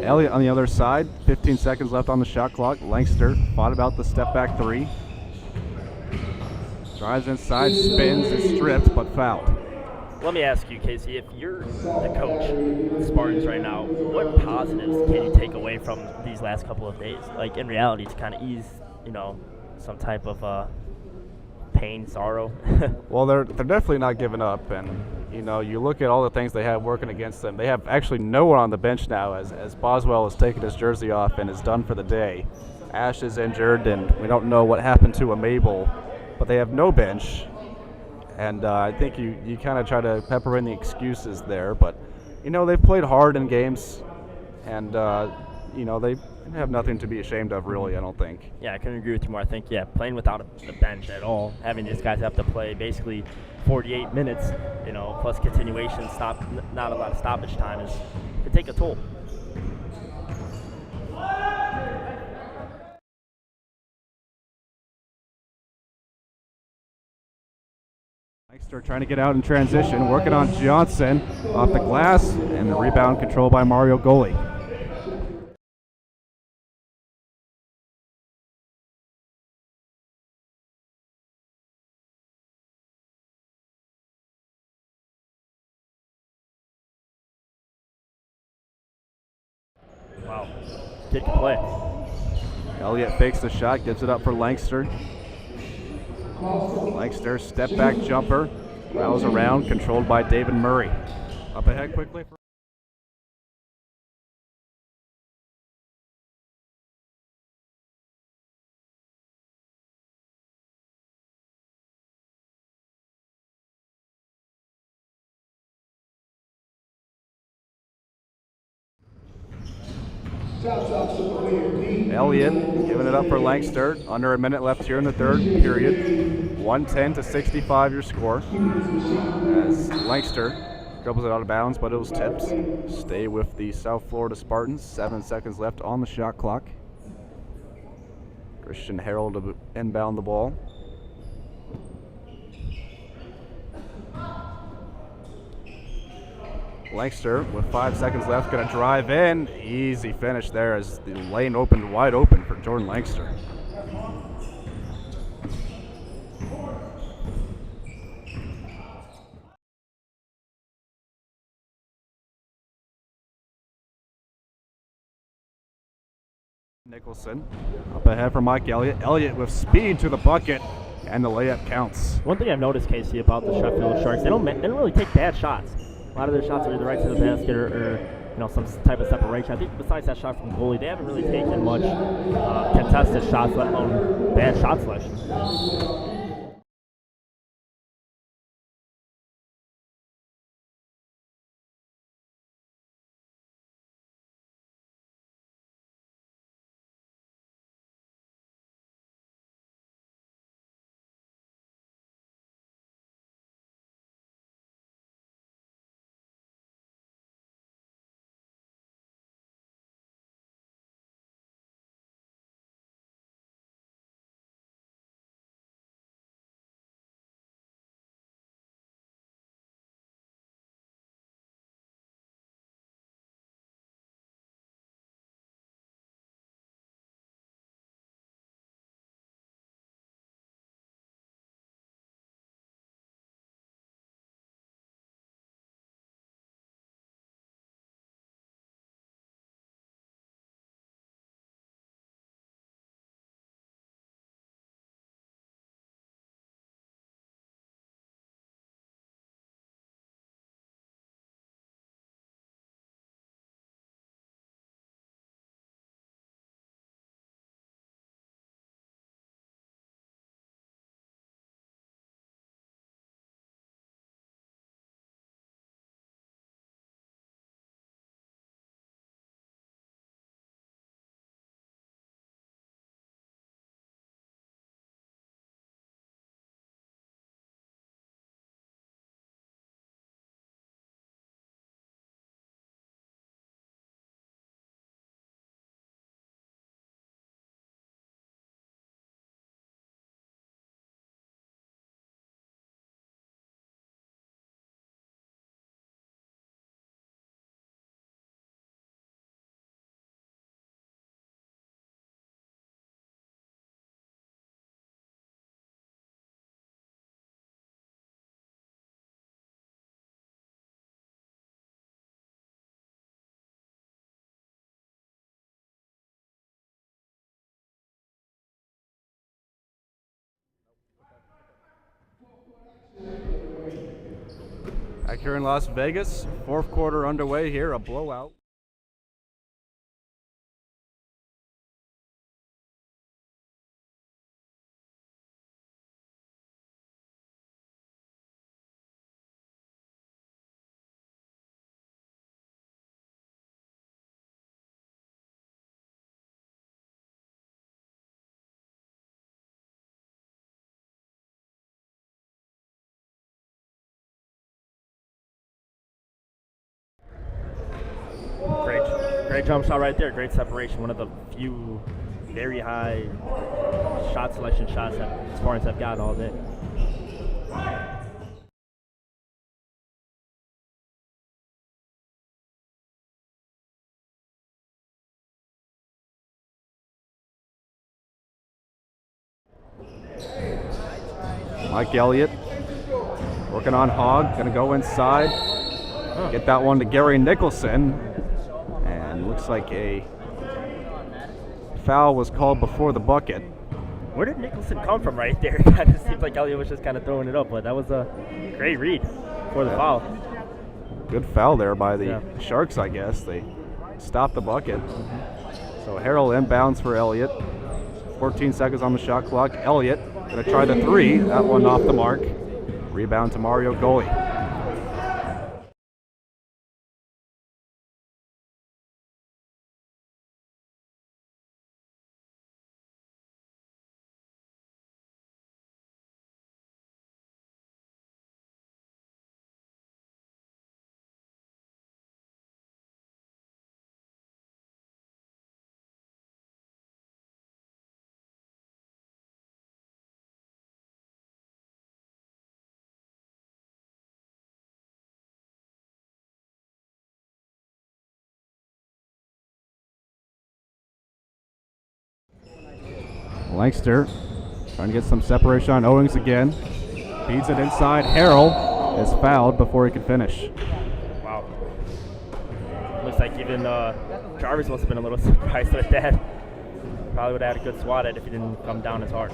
Elliott on the other side, 15 seconds left on the shot clock. Lancaster fought about the step back three. Drives inside, spins, is stripped, but fouled. Let me ask you, Casey, if you're the coach of the Spartans right now, what positives can you take away from these last couple of days? Like, in reality, to kind of ease, some type of pain, sorrow? Well, they're definitely not giving up, and you look at all the things they have working against them. They have actually no one on the bench now, as Boswell has taken his jersey off and is done for the day. Ash is injured, and we don't know what happened to a Mabel, but they have no bench. And I think you kind of try to pepper in the excuses there, but they've played hard in games, and they have nothing to be ashamed of, really. I don't think. Yeah, I couldn't agree with you more. I think playing without a bench at all, having these guys have to play basically 48 minutes, plus continuation, not a lot of stoppage time could take a toll. Lancaster trying to get out in transition, working on Johnson off the glass, and the rebound controlled by Mario Goli. Wow, kid can play. Elliott fakes the shot, gives it up for Lancaster. Lancaster step back jumper, rattles around, controlled by David Murray. Up ahead quickly. Elliott giving it up for Lancaster. Under a minute left here in the third period. 110-65 your score. As Lancaster dribbles it out of bounds, but it was tipped. Stay with the South Florida Spartans. 7 seconds left on the shot clock. Christian Harrell to inbound the ball. Lancaster with 5 seconds left, going to drive in. Easy finish there as the lane opened wide open for Jordan Lancaster. Nicholson up ahead for Mike Elliott. Elliott with speed to the bucket, and the layup counts. One thing I've noticed, Casey, about the Sheffield Sharks, they don't really take bad shots. A lot of their shots are either right to the basket or some type of separation. I think besides that shot from goalie, they haven't really taken much contested shots, let alone bad shot selection. here in Las Vegas. Fourth quarter underway here, a blowout. Great jump shot right there. Great separation. One of the few very high shot selection shots that Spartans have got all day. Mike Elliott working on Hogg, gonna go inside. Get that one to Gary Nicholson. And looks like a foul was called before the bucket. Where did Nicholson come from right there? It kind of seems like Elliott was just kind of throwing it up, but that was a great read for the foul. Good foul there by the Sharks, I guess. They stopped the bucket. So Harrell inbounds for Elliott. 14 seconds on the shot clock. Elliott gonna try the three. That one off the mark. Rebound to Mario Goli. Lancaster trying to get some separation on Owings again. Feeds it inside. Harrell is fouled before he can finish. Wow. Looks like even Jarvis must have been a little surprised with that. Probably would have had a good swat at it if he didn't come down as hard.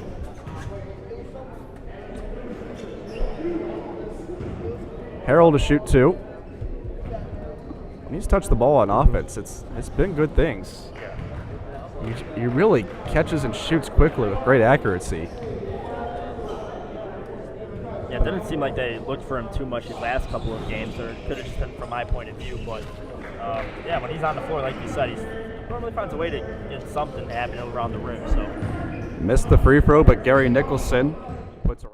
Harrell to shoot two. When he's touched the ball on offense, it's been good things. He really catches and shoots quickly with great accuracy. Yeah, it didn't seem like they looked for him too much these last couple of games, or it could have just been from my point of view. But yeah, when he's on the floor, like you said, he normally finds a way to get something to happen around the rim. So missed the free throw, but Gary Nicholson puts a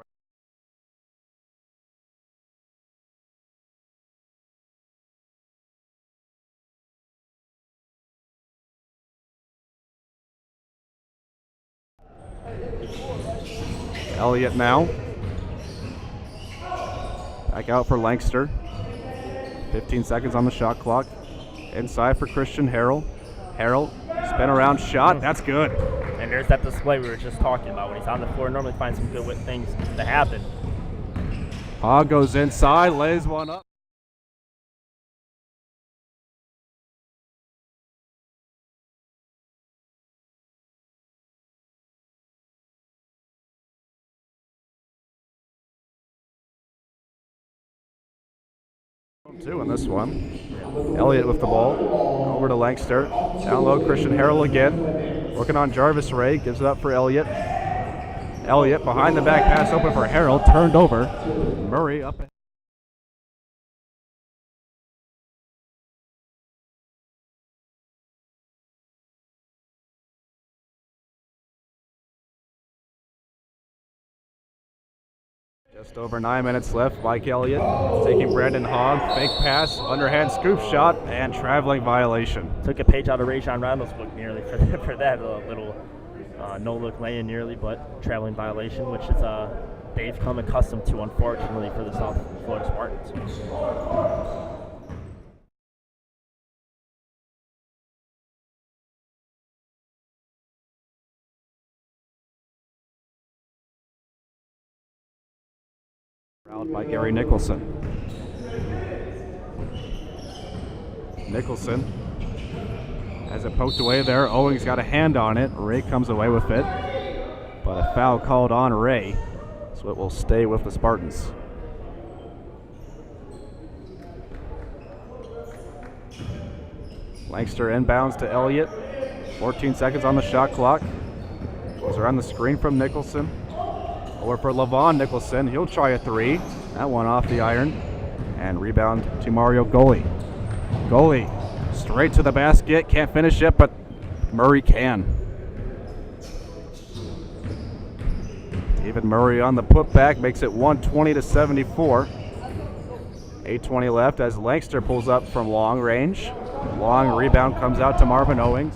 Elliott now. Back out for Lancaster. 15 seconds on the shot clock. Inside for Christian Harrell. Harrell, spin around shot. That's good. And there's that display we were just talking about. When he's on the floor, normally finds some good things to happen. Hogg goes inside, lays one up. Two in this one. Elliott with the ball. Over to Lancaster. Down low, Christian Harrell again. Working on Jarvis Ray. Gives it up for Elliott. Elliott behind the back pass open for Harrell. Turned over. Murray up. Just over 9 minutes left. Mike Elliott taking Brandon Hogg. Fake pass, underhand scoop shot, and traveling violation. Took a page out of Rajon Rondo's book nearly for that little no-look lay-in nearly, but traveling violation, which is they've come accustomed to, unfortunately, for the South Florida Spartans. Fouled by Gary Nicholson. Nicholson has it poked away there. Owings got a hand on it. Ray comes away with it. But a foul called on Ray, so it will stay with the Spartans. Lankster inbounds to Elliott. 14 seconds on the shot clock. Goes around the screen from Nicholson. Over for Levon Nicholson. He'll try a three. That one off the iron. And rebound to Mario Goli. Goli straight to the basket. Can't finish it, but Murray can. David Murray on the putback makes it 120-74. 8:20 left as Lankster pulls up from long range. Long rebound comes out to Marvin Owings.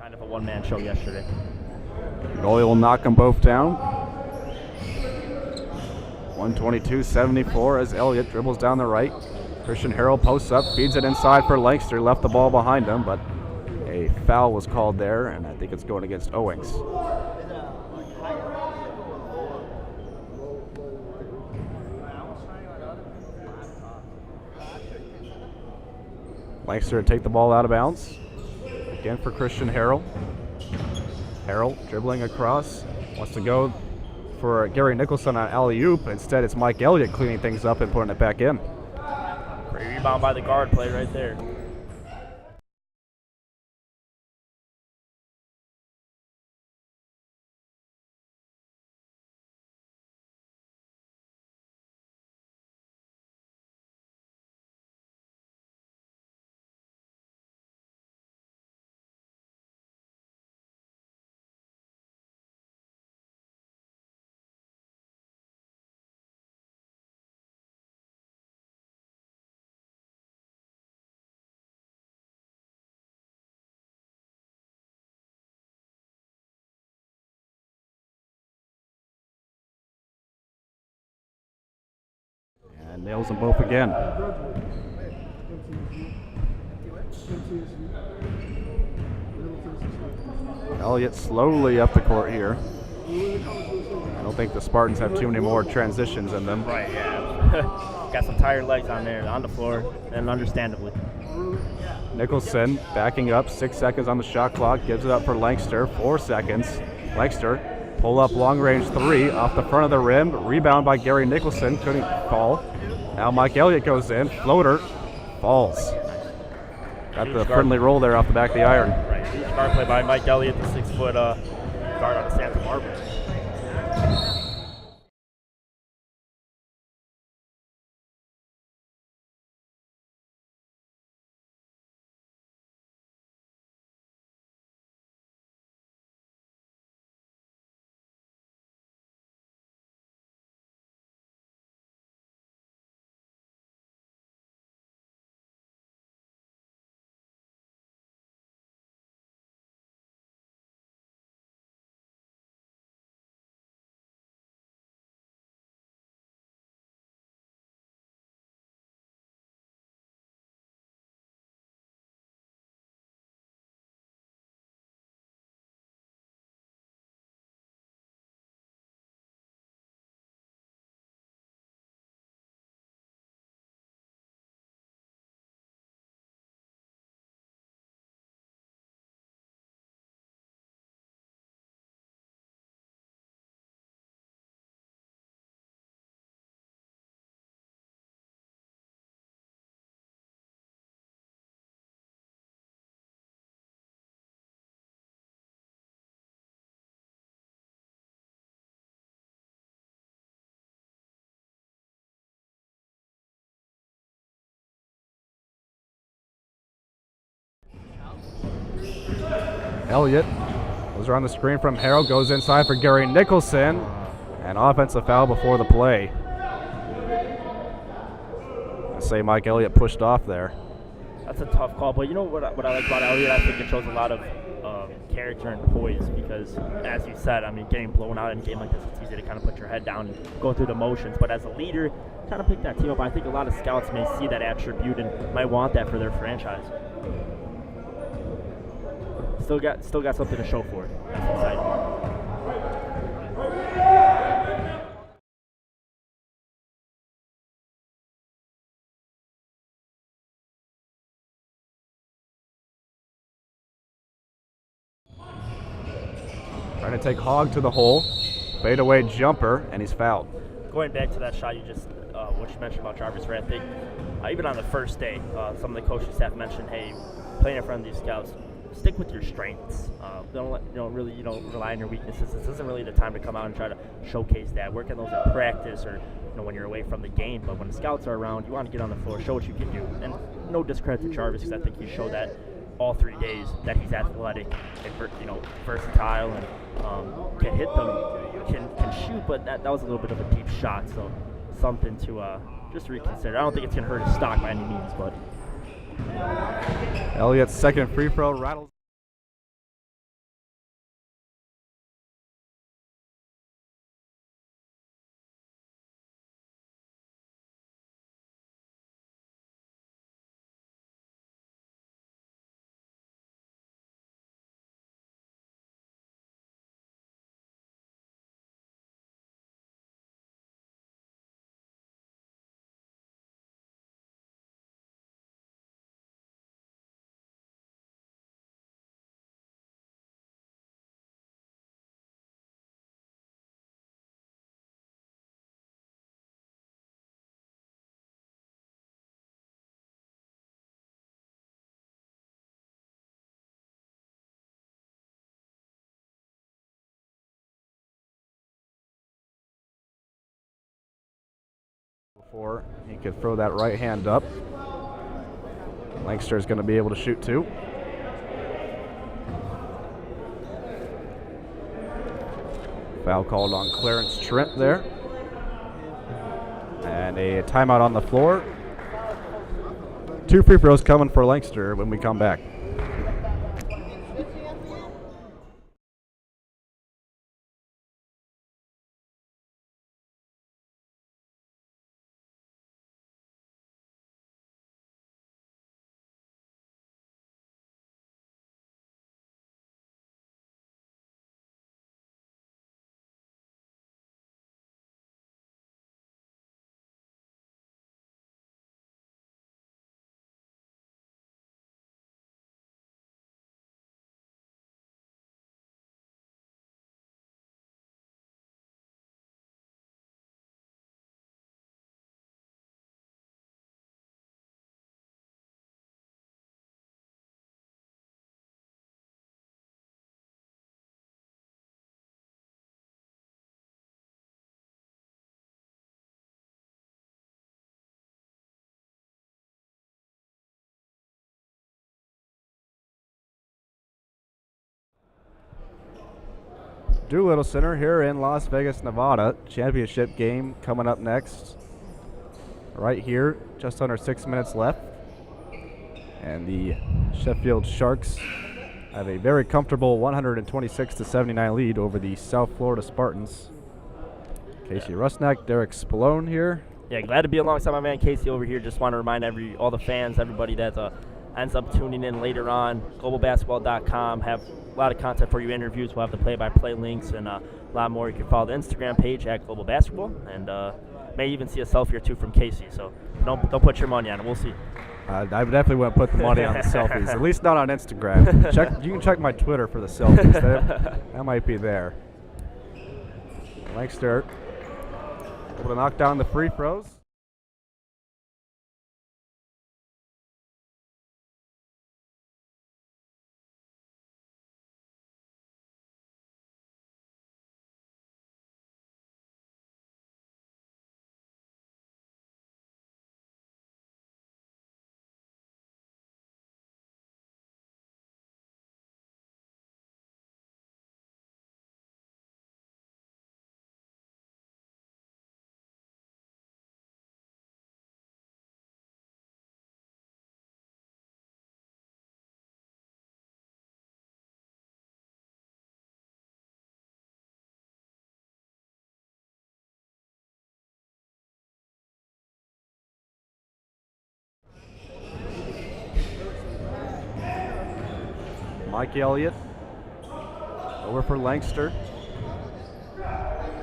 Kind of a one-man show yesterday. Goli will knock them both down. 122-74 as Elliott dribbles down the right. Christian Harrell posts up, feeds it inside for Lankster. Left the ball behind him, but a foul was called there, and I think it's going against Owings. Lankster to take the ball out of bounds. Again for Christian Harrell. Harrell dribbling across. Wants to go for Gary Nicholson on alley-oop. Instead, it's Mike Elliott cleaning things up and putting it back in. Great rebound by the guard play right there. And nails them both again. Elliott slowly up the court here. I don't think the Spartans have too many more transitions in them. Right, yeah. Got some tired legs on there, on the floor, and understandably. Nicholson backing up, 6 seconds on the shot clock, gives it up for Lankster, 4 seconds. Lankster, pull up long range three, off the front of the rim, rebound by Gary Nicholson, couldn't fall. Now Mike Elliott goes in, floater, falls. Got the friendly roll there off the back of the iron. Right, huge guard play by Mike Elliott, the 6-foot guard out of Santa Barbara. Elliott goes around the screen from Harrell, goes inside for Gary Nicholson. An offensive foul before the play. I say Mike Elliott pushed off there. That's a tough call, but you know what I like about Elliott? I think it shows a lot of character and poise because, as you said, I mean, getting blown out in a game like this, it's easy to kind of put your head down and go through the motions. But as a leader, kind of pick that team up. I think a lot of scouts may see that attribute and might want that for their franchise. Still got something to show for it. That's exciting. Trying to take Hogg to the hole. Fadeaway jumper, and he's fouled. Going back to that shot you just, what you mentioned about Jarvis Ray, I think even on the first day, some of the coaching staff mentioned, hey, playing in front of these scouts, stick with your strengths. Don't really rely on your weaknesses. This isn't really the time to come out and try to showcase that. Work on those in practice or when you're away from the game. But when the scouts are around, you want to get on the floor, show what you can do. And no discredit to Jarvis because I think he showed that all 3 days that he's athletic and versatile and can hit them, can shoot. But that was a little bit of a deep shot, so something to just reconsider. I don't think it's gonna hurt his stock by any means, but. Elliott's second free throw rattles. Before he could throw that right hand up. Lankster is going to be able to shoot two. Foul called on Clarence Trent there. And a timeout on the floor. 2 free throws coming for Lankster when we come back. Doolittle Center here in Las Vegas, Nevada. Championship game coming up next. Right here, just under 6 minutes left. And the Sheffield Sharks have a very comfortable 126-79 lead over the South Florida Spartans. Casey Rusnak, Derek Spallone here. Yeah, glad to be alongside my man Casey over here. Just want to remind all the fans, everybody that ends up tuning in later on, globalbasketball.com. Have a lot of content for you, interviews. We'll have the play-by-play links and a lot more. You can follow the Instagram page at Global Basketball, and may even see a selfie or two from Casey. So don't put your money on it. We'll see. I definitely wouldn't put the money on the selfies, at least not on Instagram. You can check my Twitter for the selfies. That might be there. Lankster able to knock down the free throws. Mike Elliott over for Langster.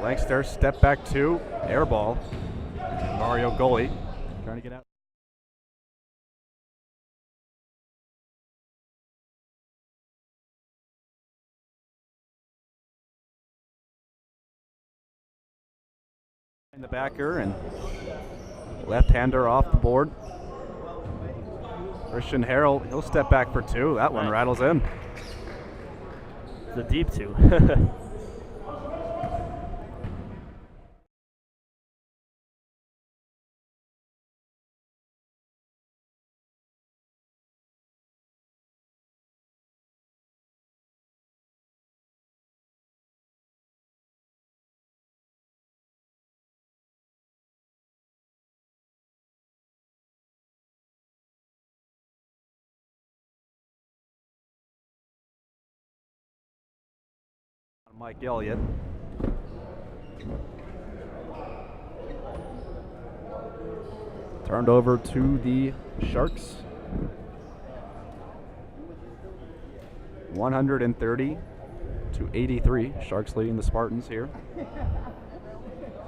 Langster, step back 2, air ball. Mario Goli trying to get out. In the backer and left-hander off the board. Christian Harrell, he'll step back for 2. That one rattles in. It's a deep 2. Mike Elliott. Turned over to the Sharks. 130-83. Sharks leading the Spartans here.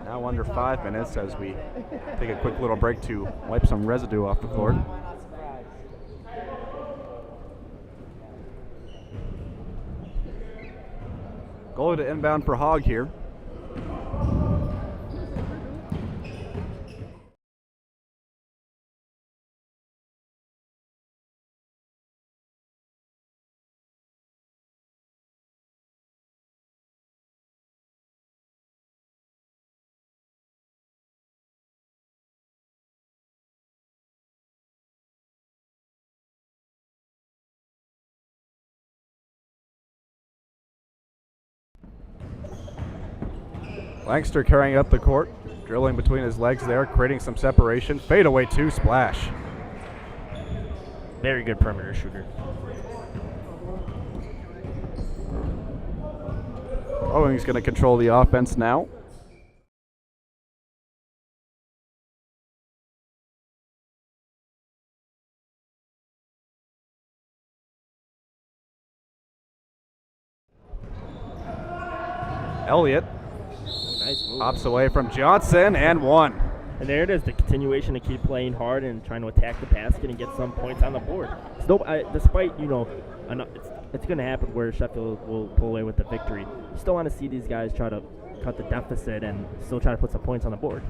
Now under 5 minutes as we take a quick little break to wipe some residue off the court. Goalie to inbound for Hogg here. Langster carrying up the court, drilling between his legs there, creating some separation. Fadeaway 2, splash. Very good perimeter shooter. Owing's going to control the offense now. Elliott Nice move. hops away from Johnson and 1. And there it is, the continuation to keep playing hard and trying to attack the basket and get some points on the board. Still, despite, it's going to happen where Sheffield will pull away with the victory. You still want to see these guys try to cut the deficit and still try to put some points on the board.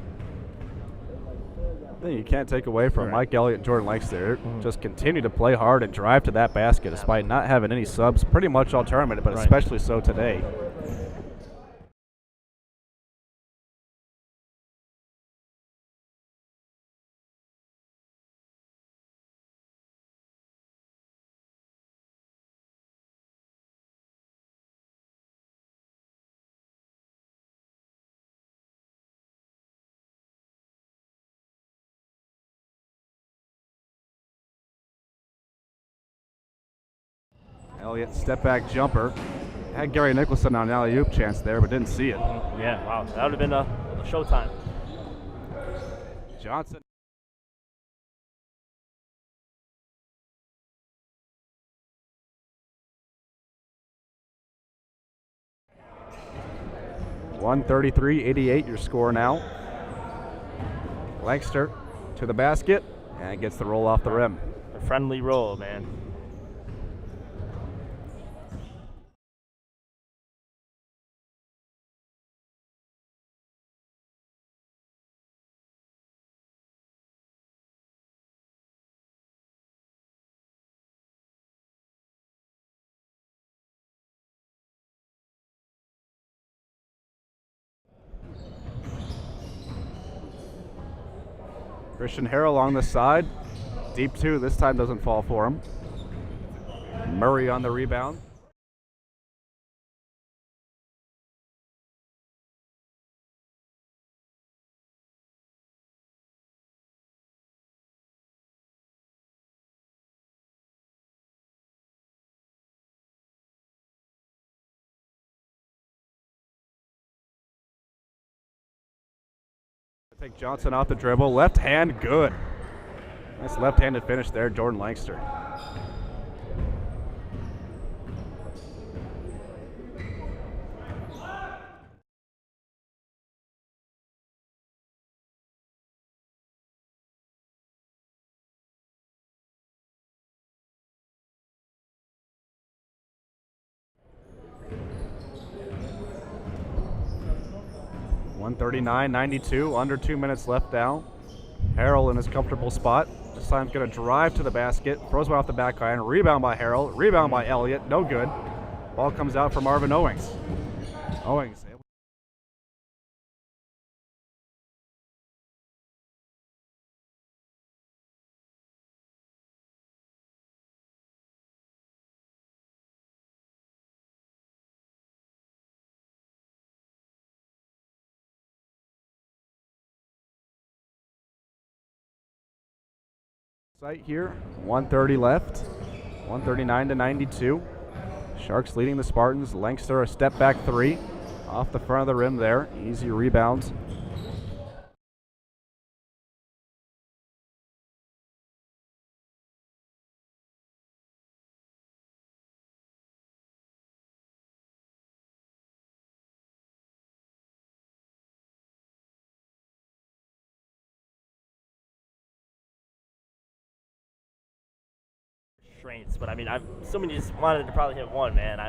Thing you can't take away from Mike Elliott and Jordan Langster. Just continue to play hard and drive to that basket despite not having any subs pretty much all tournament, but especially so today. Elliott step back jumper. Had Gary Nicholson on an alley-oop chance there, but didn't see it. Yeah, wow. That would have been a showtime. Johnson. (133-88) your score now. Langster to the basket and gets the roll off the rim. A friendly roll, man. Christian Harrell on the side. Deep 2, this time doesn't fall for him. Murray on the rebound. Take Johnson off the dribble. Left hand, good. Nice left-handed finish there, Jordan Langster. 139-92, under 2 minutes left now. Harrell in his comfortable spot. This time going to drive to the basket, throws one off the back iron, rebound by Harrell, rebound by Elliott, no good. Ball comes out for Marvin Owings. Owings. Site here, 1:30 left, 139-92. Sharks leading the Spartans. Lankster a step back three, off the front of the rim there. Easy rebound. Strengths, but I mean, I'm assuming you just wanted to probably hit one, man.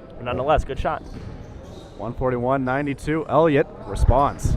But nonetheless, good shot. 141-92. Elliott responds.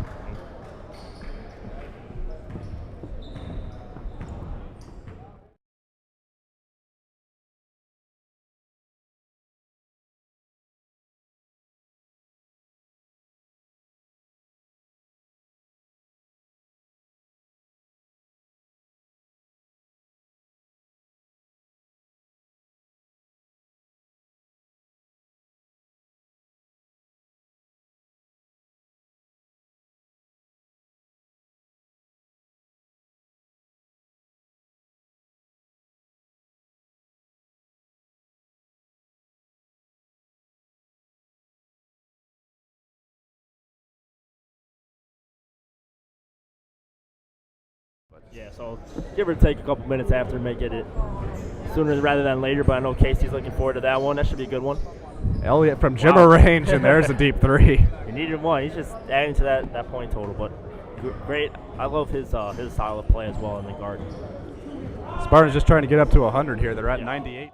Yeah, so give or take a couple minutes after, may get it sooner rather than later, but I know Casey's looking forward to that one. That should be a good one. Elliott from Jimmer range, and there's a deep three. He needed one. He's just adding to that point total, but great. I love his style of play as well in the guard. Spartans just trying to get up to 100 here. They're at 98.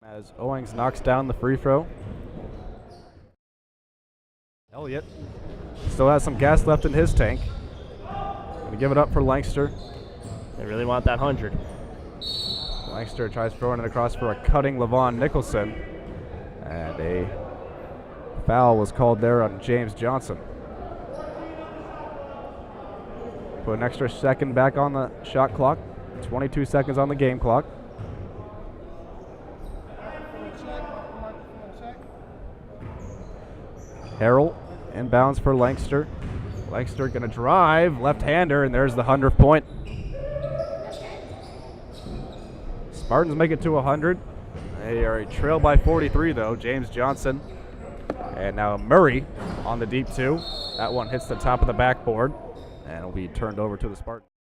As Owings knocks down the free throw. Elliott still has some gas left in his tank. Gonna give it up for Lankster. They really want that 100. Lankster tries throwing it across for a cutting Levon Nicholson. And a foul was called there on James Johnson. Put an extra second back on the shot clock. 22 seconds on the game clock. Harrell inbounds for Lankster. Lankster gonna drive, left-hander, and there's the 100th point. Spartans make it to 100. They are a trail by 43 though, James Johnson. And now Murray on the deep two. That one hits the top of the backboard and will be turned over to the Spartans.